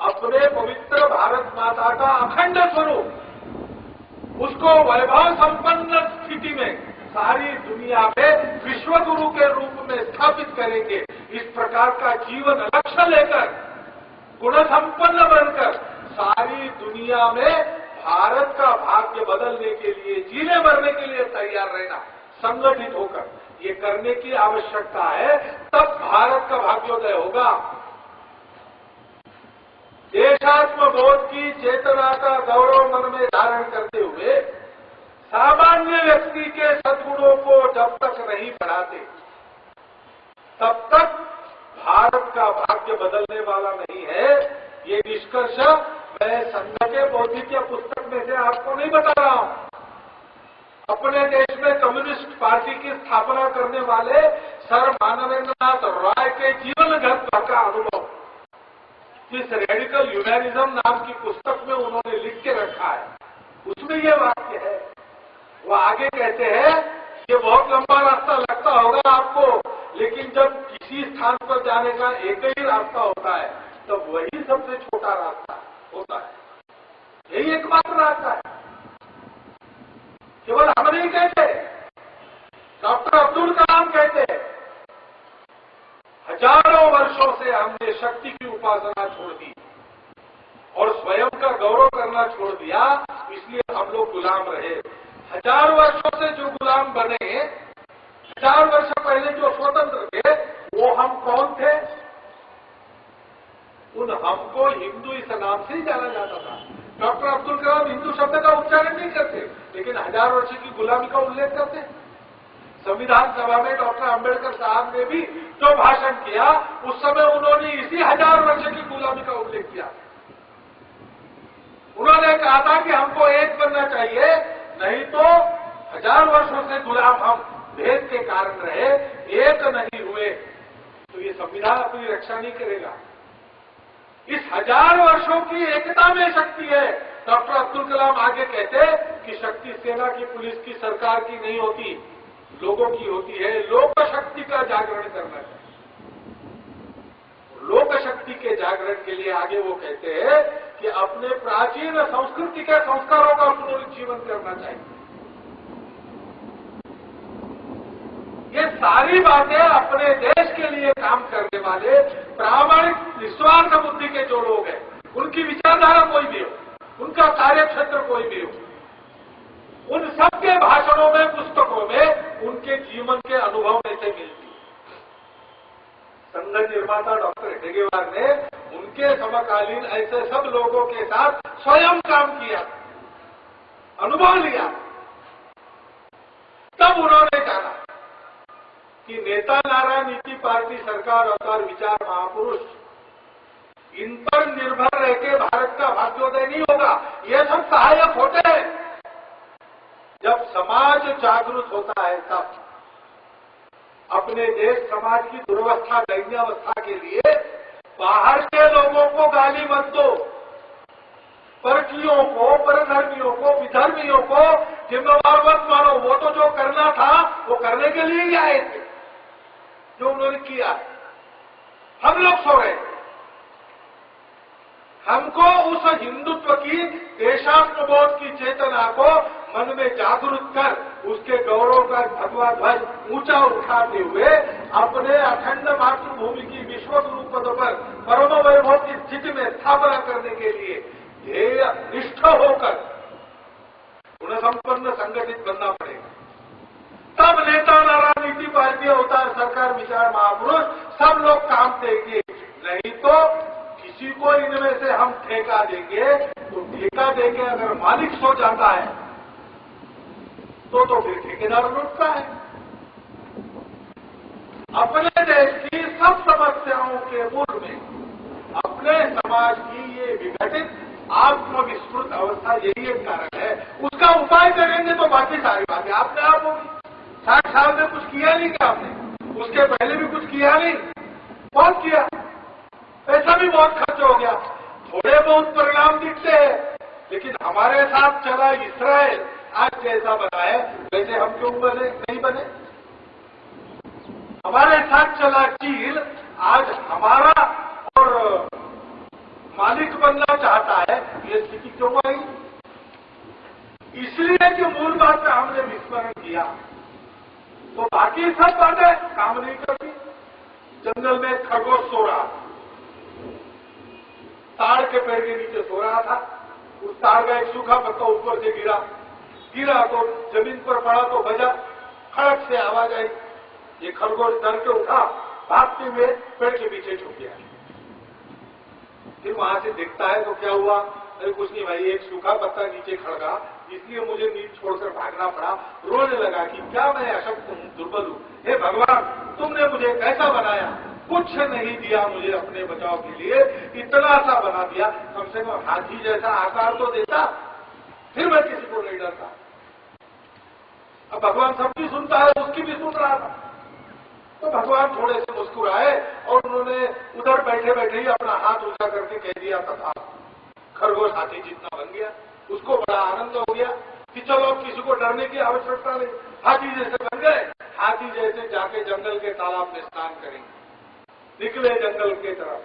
अपने पवित्र भारत माता का अखंड स्वरूप, उसको वैभव संपन्न स्थिति में सारी दुनिया में विश्वगुरु के रूप में स्थापित करेंगे। इस प्रकार का जीवन लक्ष्य लेकर, गुण संपन्न बनकर सारी दुनिया में भारत का भाग्य बदलने के लिए, जीने मरने के लिए तैयार रहना, संगठित होकर ये करने की आवश्यकता है। तब भारत का भाग्योदय होगा। देशात्म बोध की चेतना का गौरव मन में धारण करते हुए सामान्य व्यक्ति के सद्गुणों को जब तक नहीं बढ़ाते, तब तक भारत का भाग्य बदलने वाला नहीं है। ये निष्कर्ष मैं संघ के बौद्धिक पुस्तक में से आपको नहीं बता रहा हूं। अपने देश में कम्युनिस्ट पार्टी की स्थापना करने वाले सर मानवेंद्रनाथ रॉय के जीवनगत का अनुभव जिस रेडिकल ह्यूमैनिज्म नाम की पुस्तक में उन्होंने लिख के रखा है, उसमें ये वाक्य है। वो आगे कहते हैं, ये बहुत लंबा रास्ता लगता होगा आपको, लेकिन जब किसी स्थान पर जाने का एक ही रास्ता होता है, तब वही सबसे छोटा रास्ता होता है। यही एकमात्र रास्ता है। केवल हम नहीं कहते, डॉक्टर अब्दुल कलाम कहते हैं, हजारों वर्षों से हमने शक्ति की उपासना छोड़ दी और स्वयं का गौरव करना छोड़ दिया, इसलिए हम लोग गुलाम रहे। हजार वर्षों से जो गुलाम बने, 1000 वर्ष पहले जो स्वतंत्र थे, वो हम कौन थे? उन हमको हिंदू इस नाम से ही जाना जाता था। डॉक्टर अब्दुल कलाम हिंदू शब्द का उच्चारण नहीं करते, लेकिन 1000 वर्ष की गुलामी का उल्लेख करते। संविधान सभा में डॉक्टर अंबेडकर साहब ने भी जो भाषण किया, उस समय उन्होंने इसी 1000 वर्ष की गुलामी का उल्लेख किया। उन्होंने कहा था कि हमको एक बनना चाहिए, नहीं तो 1000 वर्षों से गुलाम हम भेद के कारण रहे, एक नहीं हुए, तो ये संविधान अपनी रक्षा नहीं करेगा। इस 1000 वर्षों की एकता में शक्ति है। डॉक्टर अब्दुल कलाम आगे कहते कि शक्ति सेना की, पुलिस की, सरकार की नहीं होती, लोगों की होती है। लोक शक्ति का जागरण करना चाहिए। लोक शक्ति के जागरण के लिए आगे वो कहते हैं कि अपने प्राचीन संस्कृति के संस्कारों का पुनरुज्जीवन करना चाहिए। ये सारी बातें अपने देश के लिए काम करने वाले प्रामाणिक निस्वार्थ बुद्धि के जो लोग हैं, उनकी विचारधारा कोई भी हो, उनका कार्यक्षेत्र कोई भी हो, उन सबके भाषणों में, पुस्तकों में उनके जीवन के अनुभव में से मिलती है। संघ निर्माता डॉक्टर हेडगेवार ने उनके समकालीन ऐसे सब लोगों के साथ स्वयं काम किया, अनुभव लिया। तब उन्होंने जाना कि नेता नारा, नीति, पार्टी, सरकार, अवतार, विचार, महापुरुष, इन पर निर्भर रह के भारत का भाग्योदय नहीं होगा। ये सब सहायक होते हैं। जब समाज जागरूक होता है, तब अपने देश समाज की दुर्वस्था, दैन्यावस्था के लिए बाहर के लोगों को गाली मत दो, परकियों को, परधर्मियों को, विधर्मियों को जिम्मेवार मत मानो। वो तो जो करना था वो करने के लिए ही आए थे, जो उन्होंने किया। हम लोग सो रहे, हमको उस हिंदुत्व की, देशात्मबोध की चेतना को मन में जागरूक कर, उसके गौरव का भगवा ध्वज ऊंचा उठाते हुए अपने अखंड मातृभूमि की विश्वगुरु पद पर परम वैभव की स्थिति में स्थापना करने के लिए ध्येय निष्ठ होकर गुण संपन्न संगठित बनना पड़ेगा। तब नेता नारा, नीति, पार्टी, अवतार, सरकार, विचार, महापुरुष सब लोग काम देंगे। नहीं तो किसी को इनमें से हम ठेका देंगे, तो ठेका देंगे अगर मालिक सो जाता है तो फिर ठेकेदार लुटता है। अपने देश की सब समस्याओं के मूल में अपने समाज की ये विघटित आत्मविस्मृत अवस्था, यही एक कारण है। उसका उपाय करेंगे तो बाकी सारी बातें आपने आप होगी। 60 साल में कुछ किया नहीं क्या आपने? उसके पहले भी कुछ किया नहीं? बहुत किया, पैसा भी बहुत खर्च हो गया, थोड़े बहुत परिणाम दिखते हैं। लेकिन हमारे साथ चला इस्राएल, आज जैसा बना है वैसे हम क्यों बने नहीं बने? हमारे साथ चला चीन, आज हमारा और मालिक बनना चाहता है, ये स्थिति क्यों आई? इसलिए कि मूल बात का हमने विस्मरण किया, तो बाकी सब बातें काम नहीं करती। जंगल में खरगोश सो रहा, ताड़ के पेड़ के नीचे सो रहा था, उस ताड़ का एक सूखा पत्ता ऊपर से गिरा तो जमीन पर पड़ा तो बजा, खड़क से आवाज आई। ये खरगोश डर के उठा, भागते हुए पेड़ के पीछे छुप गया। फिर वहां से देखता है तो क्या हुआ? अरे कुछ नहीं भाई, एक सूखा पत्ता नीचे खड़का, इसलिए मुझे नींद छोड़कर भागना पड़ा। रोने लगा कि क्या मैं अशक्त हूं, दुर्बल हूं, हे भगवान तुमने मुझे कैसा बनाया, कुछ नहीं दिया मुझे अपने बचाव के लिए, इतना सा बना दिया, कम से कम हाथी जैसा आकार तो देता, फिर मैं किसी को नहीं डरता। अब भगवान सबकी सुनता है, उसकी भी सुन रहा था। तो भगवान थोड़े से मुस्कुराए और उन्होंने उधर बैठे बैठे ही अपना हाथ ऊंचा करके कह दिया तथा खरगोश हाथी जितना बन गया। उसको बड़ा आनंद हो गया कि चलो किसी को डरने की आवश्यकता नहीं, हाथी जैसे बन गए। हाथी जैसे जाके जंगल के तालाब में स्नान करेंगे। निकले जंगल की तरफ,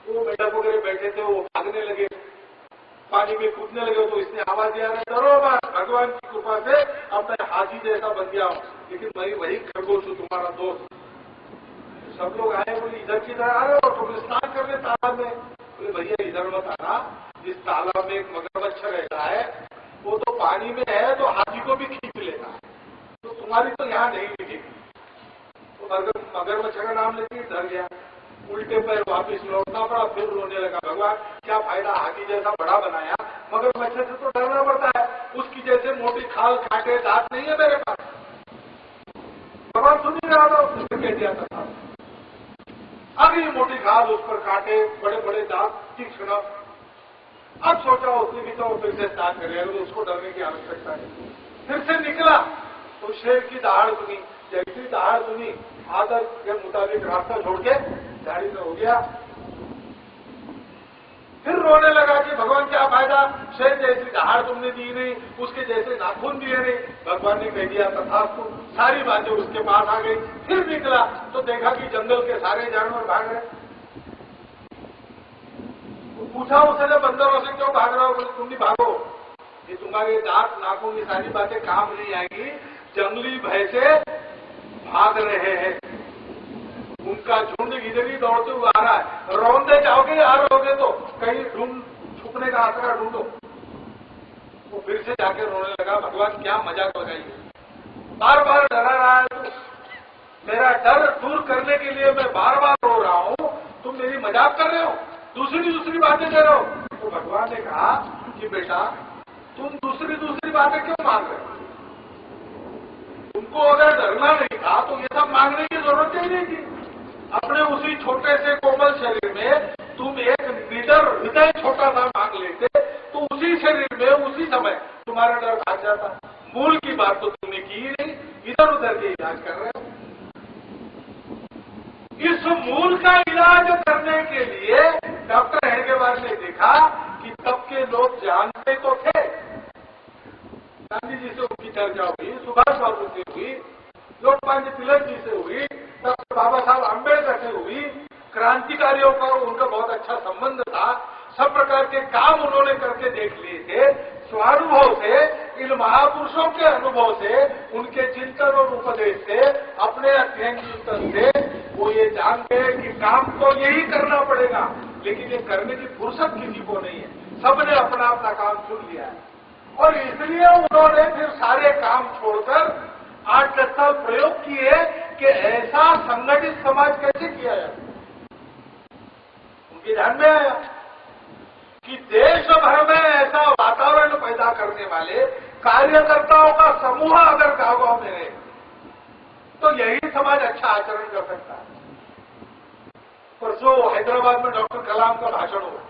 वो मेढक वगैरह बैठे थे, वो भागने लगे, पानी में कूदने लगे। तो इसने आवाज दिया, डरो मत, भगवान की कृपा से अब मैं हाथी जैसा बन गया हूं, लेकिन मैं वही खरगोश हूं, तुम्हारा दोस्त। सब लोग आए, बोले इधर किधर आ रहे हो, तुम स्नान करने तालाब में। बोले भैया इधर मत आना, इस तालाब में एक मगरमच्छ रहता है, वो तो पानी में है तो हाथी को भी खींच लेता है, तो तुम्हारी तो यहाँ नहीं दिखेगी। तो मगरमच्छ का नाम लेके डर गया, उल्टे पैर वापिस लौटना पड़ा। फिर रोने लगा, भगवान क्या फायदा, हाथी जैसा बड़ा बनाया, मगरमच्छ से तो डरना पड़ता है, उसकी जैसे मोटी खाल काटे दांत नहीं है मेरे पास। भगवान सुन ही रहा था, उसने कह दिया था अभी मोटी खाल, उस पर काटे, बड़े बड़े दांत, तीक्ष्ण। अब सोचा उसने भी तो फिर से स्नान करेगा, तो उसको डरने की आवश्यकता नहीं। फिर से निकला तो शेर की दहाड़ सुनी, जैसी दहाड़ सुनी आदत के मुताबिक रास्ता छोड़ के गाड़ी में हो गया। फिर रोने लगा कि भगवान क्या फायदा, शेर जैसी दहाड़ तुमने दी नहीं, उसके जैसे नाखून दिए नहीं। भगवान ने कह दिया तथास्तु, सारी बातें उसके पास आ गई। फिर निकला तो देखा कि जंगल के सारे जानवर भाग रहे। पूछा उसने, बंदरों से क्यों भाग रहा हो? बोले तुम भी भागो, ये तुम्हारे दांत नाखून ये सारी बातें काम नहीं आएगी। जंगली भैंसे भाग रहे हैं, उनका झुंड इधर ही दौड़ते हुए आ रहा है, रौंदे जाओगे आ रहोगे तो कहीं ढूंढ छुपने का आसरा ढूंढो। वो फिर से जाके रोने लगा, भगवान क्या मजाक लगाइए, बार बार डरा रहा है तू, मेरा डर दूर करने के लिए मैं बार बार रो रहा हूं, तुम मेरी मजाक कर रहे हो, दूसरी बातें दे रहे हो। तो भगवान ने कहा कि बेटा तुम दूसरी बातें क्यों मांग रहे हो? तुमको अगर डरना नहीं था तो ये सब मांगने की जरूरत ही नहीं थी। अपने उसी छोटे से कोमल शरीर में तुम एक निडर हृदय छोटा सा मांग लेते तो उसी शरीर में उसी समय तुम्हारा डर भाग जाता। मूल की बात तो तुमने की ही नहीं, इधर उधर के इलाज कर रहे हो। इस मूल का इलाज करने के लिए डॉक्टर हेडगेवार ने देखा कि तब के लोग जानते तो थे, गांधी जी से उनकी चर्चा हुई, सुभाष बाबू से हुई, लोकमान्य तिलक जी से हुई, डॉक्टर बाबा साहब अम्बेडकर से हुई, क्रांतिकारियों का उनका बहुत अच्छा संबंध था, सब प्रकार के काम उन्होंने करके देख लिए थे। स्वानुभव से, इन महापुरुषों के अनुभव से, उनके चिंतन और उपदेश से, अपने अध्ययन चिंतन से वो ये जान गए कि काम तो यही करना पड़ेगा, लेकिन ये करने की फुर्सत किसी को नहीं है। सबने अपना अपना काम चुन लिया है और इसलिए उन्होंने फिर सारे काम छोड़कर 8-10 साल प्रयोग किए कि ऐसा संगठित समाज कैसे किया जाए। उनके ध्यान में आया कि देश भर में ऐसा वातावरण पैदा करने वाले कार्यकर्ताओं का समूह अगर गांव में रहे तो यही समाज अच्छा आचरण कर सकता है। परसों हैदराबाद में डॉक्टर कलाम का भाषण हुआ,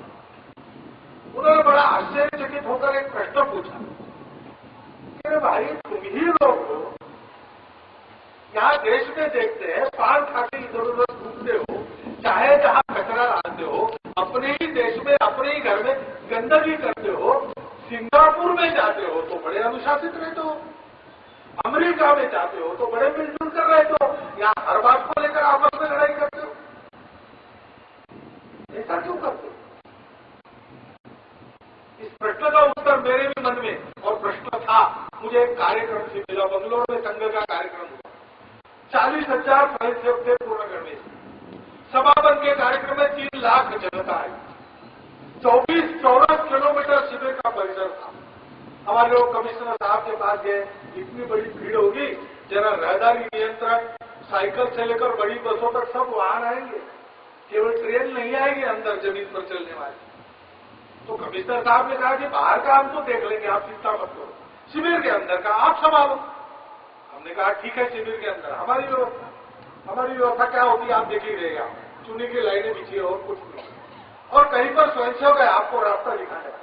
उन्होंने बड़ा आश्चर्यचकित होकर एक प्रश्न पूछा कि भाई तुम ही लोग हो, यहाँ देश में देखते हैं पान खाते इधर उधर घूमते हो, चाहे जहां कचरा डालते हो, अपने ही देश में अपने ही घर में गंदगी करते हो, सिंगापुर में जाते हो तो बड़े अनुशासित रहते हो, अमेरिका में जाते हो तो बड़े मिलजुल कर रहते हो, यहाँ हर बात को लेकर आपस में लड़ाई करते हो, ऐसा क्यों करते हो? इस प्रश्न का उत्तर मेरे भी मन में और प्रश्न था। मुझे एक कार्यक्रम से मिला, बंगलोर में संघ का कार्यक्रम हुआ, 40,000 स्वयंसेवक थे पूर्णगढ़ में। समापन के कार्यक्रम में 3 लाख जनता आई, 24 किलोमीटर शिविर का परिसर था। हमारे लोग कमिश्नर साहब के पास गए, इतनी बड़ी भीड़ होगी, जरा रहदारी नियंत्रण, साइकिल से लेकर बड़ी बसों तक सब वाहन आएंगे, केवल ट्रेन नहीं आएगी अंदर जमीन पर चलने वाली। तो कमिश्नर साहब ने कहा कि बाहर का हम तो देख लेंगे, आप चिंता मत करो, शिविर के अंदर का आप संभालो। हमने कहा ठीक है, शिविर के अंदर हमारी व्यवस्था क्या होती है आप देख ही रहेगा, चुनी की लाइनें बिछी है और कुछ नहीं, और कहीं पर स्वयंसेवक है आपको रास्ता दिखाने।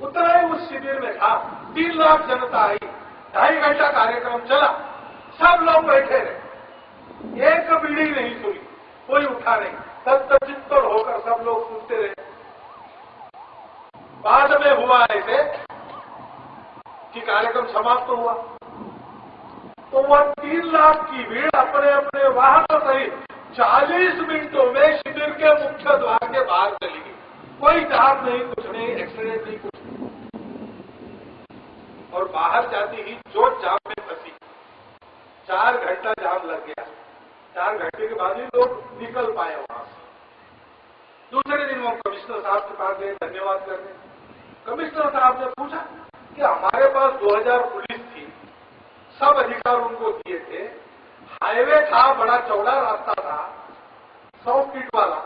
उतना ही उस शिविर में था, 3 लाख जनता आई, 2.5 घंटा कार्यक्रम चला, सब लोग बैठे रहे, एक बीड़ी नहीं सुनी, कोई उठा नहीं, तत्चित्त होकर सब लोग सुनते रहे। बाद में हुआ ऐसे कि कार्यक्रम समाप्त हुआ तो वह 3 लाख की भीड़ अपने अपने वाहनों सहित 40 मिनटों में शिविर के मुख्य द्वार के बाहर चली गई। कोई जाम नहीं, कुछ नहीं, एक्सीडेंट नहीं, कुछ नहीं। और बाहर जाती ही जो जाम में फंसी, 4 घंटा जाम लग गया। 4 घंटे के बाद ही लोग निकल पाए वहां से। दूसरे दिन वो कमिश्नर साहब के पास गए धन्यवाद करने। कमिश्नर साहब ने पूछा कि हमारे पास 2000 पुलिस थी, सब अधिकार उनको दिए थे, हाईवे था, बड़ा चौड़ा रास्ता था, 100 फीट वाला,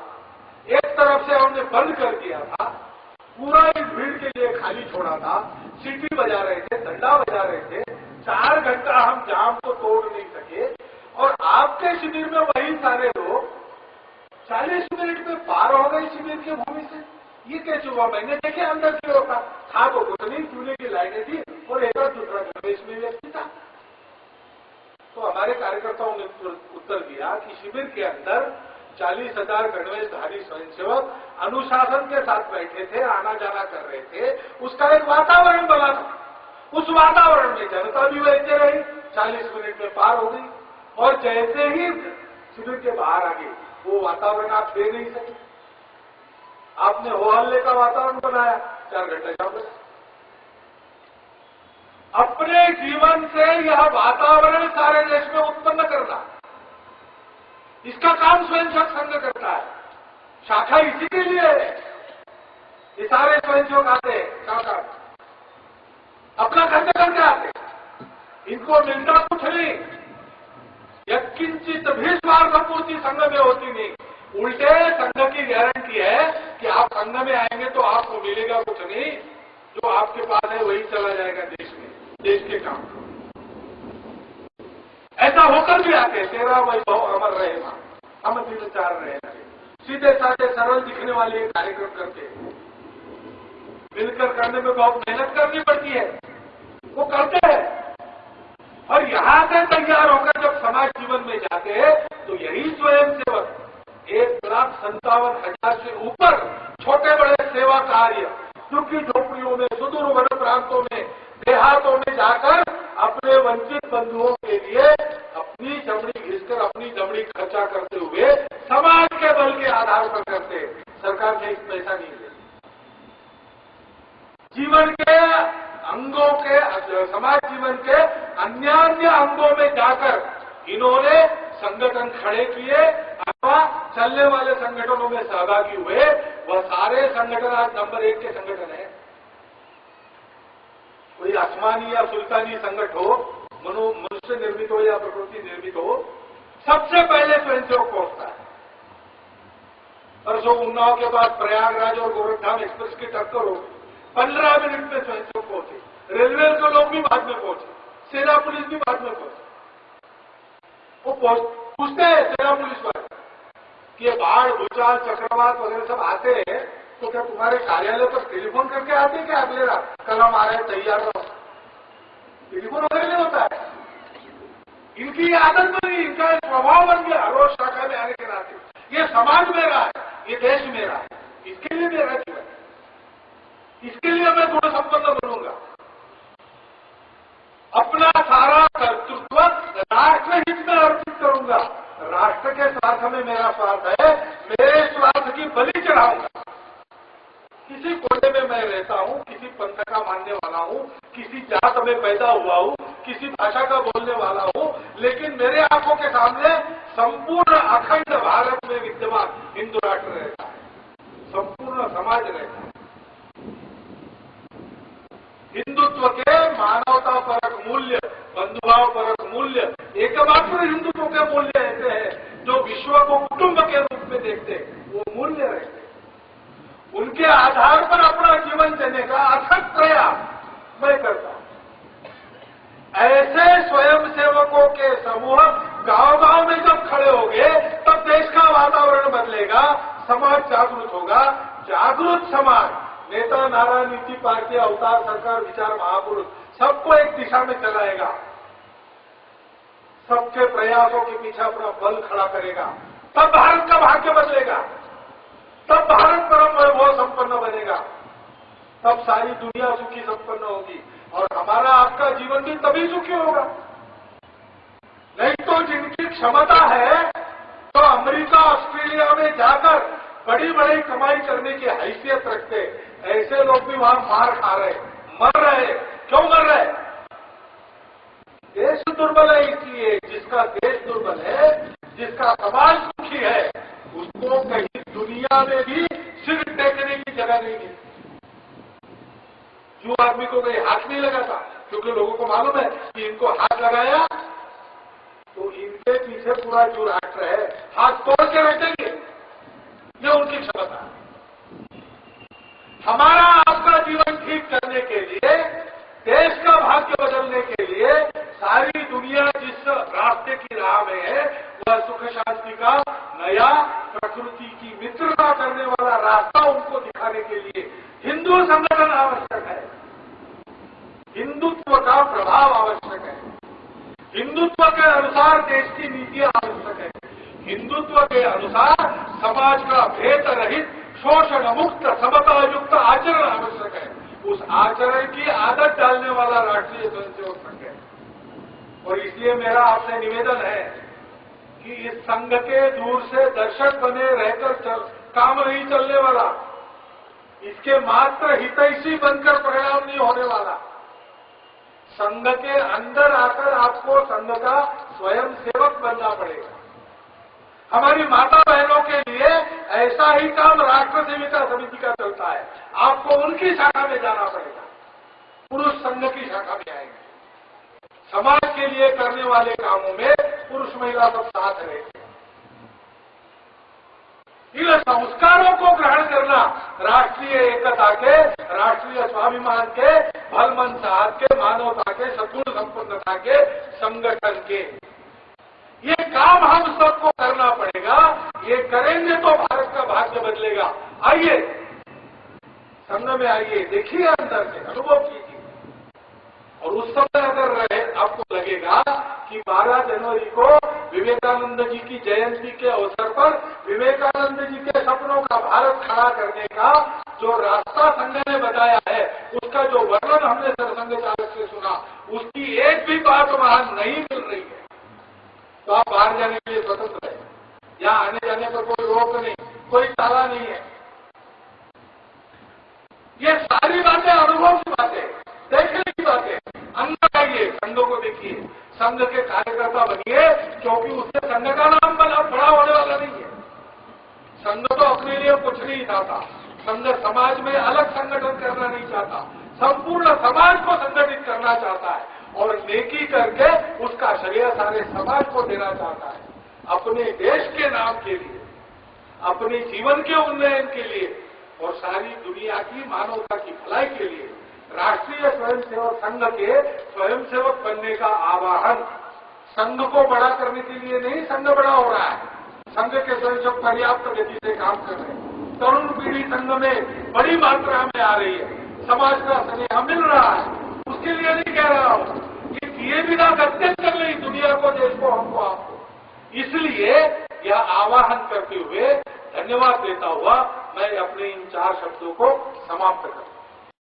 एक तरफ से हमने बंद कर दिया था, पूरा इस भीड़ के लिए खाली छोड़ा था, सीटी बजा रहे थे, डंडा बजा रहे थे, 4 घंटा हम जाम को तोड़ नहीं सके, और आपके शिविर में वही सारे लोग 40 मिनट में पार हो गए शिविर की भूमि से। ये कैसे हुआ? मैंने देखे अंदर क्यों होता था, तो कुछ नहीं, चूल्हे की लाइनें थी और एक दूसरा गणवेश में व्यक्ति था। तो हमारे कार्यकर्ताओं ने उत्तर दिया कि शिविर के अंदर 40,000 गणवेशधारी स्वयंसेवक अनुशासन के साथ बैठे थे, आना जाना कर रहे थे, उसका एक वातावरण बना था। उस वातावरण में जनता भी वैसे रही, 40 मिनट में पार हो गई, और जैसे ही शिविर के बाहर आ गई, वो वातावरण आप दे नहीं सके। आपने हो हल्ले का वातावरण बनाया, 4 घंटे जाम लगे। अपने जीवन से यह वातावरण सारे देश में उत्पन्न करना, इसका काम स्वयंसेवक संघ करता है। शाखा इसी के लिए है। ये सारे स्वयंसेवक आते हैं शाखा, अपना खर्च करके आते, इनको मिलता कुछ नहीं, यत्किंचित भी स्वार्थ पूर्ति संघ में होती नहीं। उल्टे संघ की गारंटी है कि आप संघ में आएंगे तो आपको मिलेगा कुछ नहीं, जो आपके पास है वही चला जाएगा देश में, देश के काम। ऐसा होकर भी आते, तेरा वैभव अमर रहे मां, हम दिन 4 रहे, सीधे साधे सरल दिखने वाले कार्यक्रम करते हैं। मिलकर करने में बहुत मेहनत करनी पड़ती है, वो करते हैं। और यहां से तैयार होकर जब समाज जीवन में जाते हैं तो यही स्वयंसेवक 1,57,000 से ऊपर छोटे बड़े सेवा कार्य दुखी झोपड़ियों में, सुदूर वन प्रांतों में, देहातों में जाकर अपने वंचित बंधुओं के लिए अपनी चमड़ी घिसकर अपनी चमड़ी खर्चा करते हुए समाज के बल के आधार पर करते, सरकार से एक पैसा नहीं देती। जीवन के अंगों के, समाज जीवन के अन्य अंगों में जाकर इन्होंने संगठन खड़े किए अथवा चलने वाले संगठनों में सहभागी हुए। वह सारे संगठन आज नंबर 1 के संगठन है। कोई आसमानी या सुल्तानी संगठन हो, मनुष्य निर्मित हो या प्रकृति निर्मित हो, सबसे पहले स्वयंसेवक पहुंचता है। परसों उन्नाव के बाद प्रयागराज और गोरखधाम एक्सप्रेस की टक्कर हो, 15 मिनट में स्वयंसेवक पहुंचे। रेलवे के लोग भी बाद में पहुंचे, सेना पुलिस भी बाद में पहुंचे। वो पूछते हैं सेना पुलिस वाले कि बाढ़, भूचाल, चक्रवात वगैरह सब आते हैं तो क्या तुम्हारे कार्यालय पर टेलीफोन करके आते हैं क्या अगले रात, कल हम आ रहे हैं, तैयार रहो? टेलीफोन वगैरह नहीं होता है। इनकी आदत बनी, इनका स्वभाव बन गया रोज शाखा में आने के नाते। ये समाज मेरा है, ये देश मेरा है, इसके लिए मेरा जीवन है, इसके लिए मैं गुण संपन्न बनूंगा। अपना सारा कर्तृत्व राष्ट्र हित में अर्पित करूंगा। राष्ट्र के स्वार्थ में मेरा स्वार्थ है, मेरे स्वार्थ की बलि चढ़ाऊंगा। किसी कोने में मैं रहता हूं, किसी पंथ का मानने वाला हूं, किसी जात में पैदा हुआ हूं, किसी भाषा का बोलने वाला हूं, लेकिन मेरे आंखों के सामने संपूर्ण अखंड भारत में विद्यमान हिंदू राष्ट्र रहता है, संपूर्ण समाज रहता है। हिंदुत्व के मानवता परक मूल्य, बंधुभाव परक मूल्य, एकमात्र हिंदुत्व के मूल्य ऐसे हैं जो विश्व को कुटुंब के रूप में देखते हैं, वो मूल्य रहते हैं। उनके आधार पर अपना जीवन देने का अथक प्रयास मैं करता हूं। ऐसे स्वयंसेवकों के समूह गांव-गांव में जब खड़े होंगे तब देश का वातावरण बदलेगा, समाज जागरूक होगा। जागरूक समाज नेता, नारा, नीति, पार्टी, अवतार, सरकार, विचार, महापुरुष सबको एक दिशा में चलाएगा, सबके प्रयासों के पीछे अपना बल खड़ा करेगा, तब भारत का भाग्य बदलेगा, तब भारत परम वैभव संपन्न बनेगा, तब सारी दुनिया सुखी संपन्न होगी और हमारा आपका जीवन भी तभी सुखी होगा। नहीं तो जिनकी क्षमता है तो अमेरिका, ऑस्ट्रेलिया में जाकर बड़ी बड़ी कमाई करने की हैसियत रखते, ऐसे लोग भी वहां मार खा रहे, मर रहे। क्यों मर रहे? देश दुर्बल है। इसलिए जिसका देश दुर्बल है, जिसका समाज सुखी है, उसको कहीं दुनिया में भी सिर टेकने की जगह नहीं है। जो आदमी को कहीं हाथ नहीं लगाता, क्योंकि लोगों को मालूम है कि इनको हाथ लगाया तो इनके पीछे पूरा जो राष्ट्र है हाथ तोड़ के रखेंगे, ये उनकी क्षमता है। हमारा आपका जीवन ठीक करने के लिए, देश का भाग्य बदलने के लिए सारी दुनिया जिस रास्ते की राह में है, वह सुख शांति का नया, प्रकृति की मित्रता करने वाला रास्ता उनको दिखाने के लिए हिंदू संगठन आवश्यक है, हिंदुत्व का प्रभाव आवश्यक है, हिंदुत्व के अनुसार देश की नीतियां आवश्यक है, हिंदुत्व के अनुसार समाज का भेद रहित, शोषण मुक्त, समता युक्त आचरण आवश्यक है। उस आचरण की आदत डालने वाला राष्ट्रीय स्वयंसेवक संघ है। और इसलिए मेरा आपसे निवेदन है कि इस संघ के दूर से दर्शक बने रहकर काम नहीं चलने वाला, इसके मात्र हितैषी बनकर परिणाम नहीं होने वाला। संघ के अंदर आकर आपको संघ का स्वयं सेवक बनना पड़ेगा। हमारी माता बहनों के लिए ऐसा ही काम राष्ट्र सेविका समिति का चलता है, आपको उनकी शाखा में जाना पड़ेगा, पुरुष संघ की शाखा में आएंगे। समाज के लिए करने वाले कामों में पुरुष महिला सब साथ रहेंगे। इन संस्कारों को ग्रहण करना राष्ट्रीय एकता के, राष्ट्रीय स्वाभिमान के, भलमन साहब के, मानवता के, सद्गुण संपन्नता के, संगठन के, ये काम हम सबको करना पड़ेगा। ये करेंगे तो भारत का भाग्य बदलेगा। आइए संघ में आइए, देखिए, अंदर से अनुभव कीजिए। और उस समय अगर रहे, आपको लगेगा कि 12 जनवरी को विवेकानंद जी की जयंती के अवसर पर विवेकानंद जी के सपनों का भारत खड़ा करने का जो रास्ता संघ ने बताया है, उसका जो वर्णन हमने सरसंघ चालक से सुना, उसकी एक भी बात वहां नहीं मिल रही है, तो आप बाहर जाने के लिए स्वतंत्र है। यहाँ आने जाने पर कोई रोक नहीं, कोई ताला नहीं है। ये सारी बातें अनुभव की बातें, देखने की बातें। अंदर आइए, संघ को देखिए, संघ के कार्यकर्ता बनिए, क्योंकि उससे संघ का नाम बड़ा होने वाला नहीं है। संघ तो अपने लिए कुछ नहीं चाहता, संघ समाज में अलग संगठन करना नहीं चाहता, संपूर्ण समाज को संगठित करना चाहता है और नेकी करके उसका श्रेय सारे समाज को देना चाहता है, अपने देश के नाम के लिए, अपने जीवन के उन्नयन के लिए और सारी दुनिया की मानवता की भलाई के लिए। राष्ट्रीय स्वयंसेवक संघ के स्वयंसेवक बनने का आह्वान संघ को बड़ा करने के लिए नहीं, संघ बड़ा हो रहा है, संघ के स्वयंसेवक पर्याप्त गति से काम कर रहे हैं, तरुण पीढ़ी संघ में बड़ी मात्रा में आ रही है, समाज का स्नेह मिल रहा है, उसके लिए नहीं कह रहा हूं, ये किए बिना गद्य कर रही दुनिया को, देश को, हमको, आपको। इसलिए यह आह्वान करते हुए, धन्यवाद देता हुआ मैं अपने इन 4 शब्दों को समाप्त करता हूं।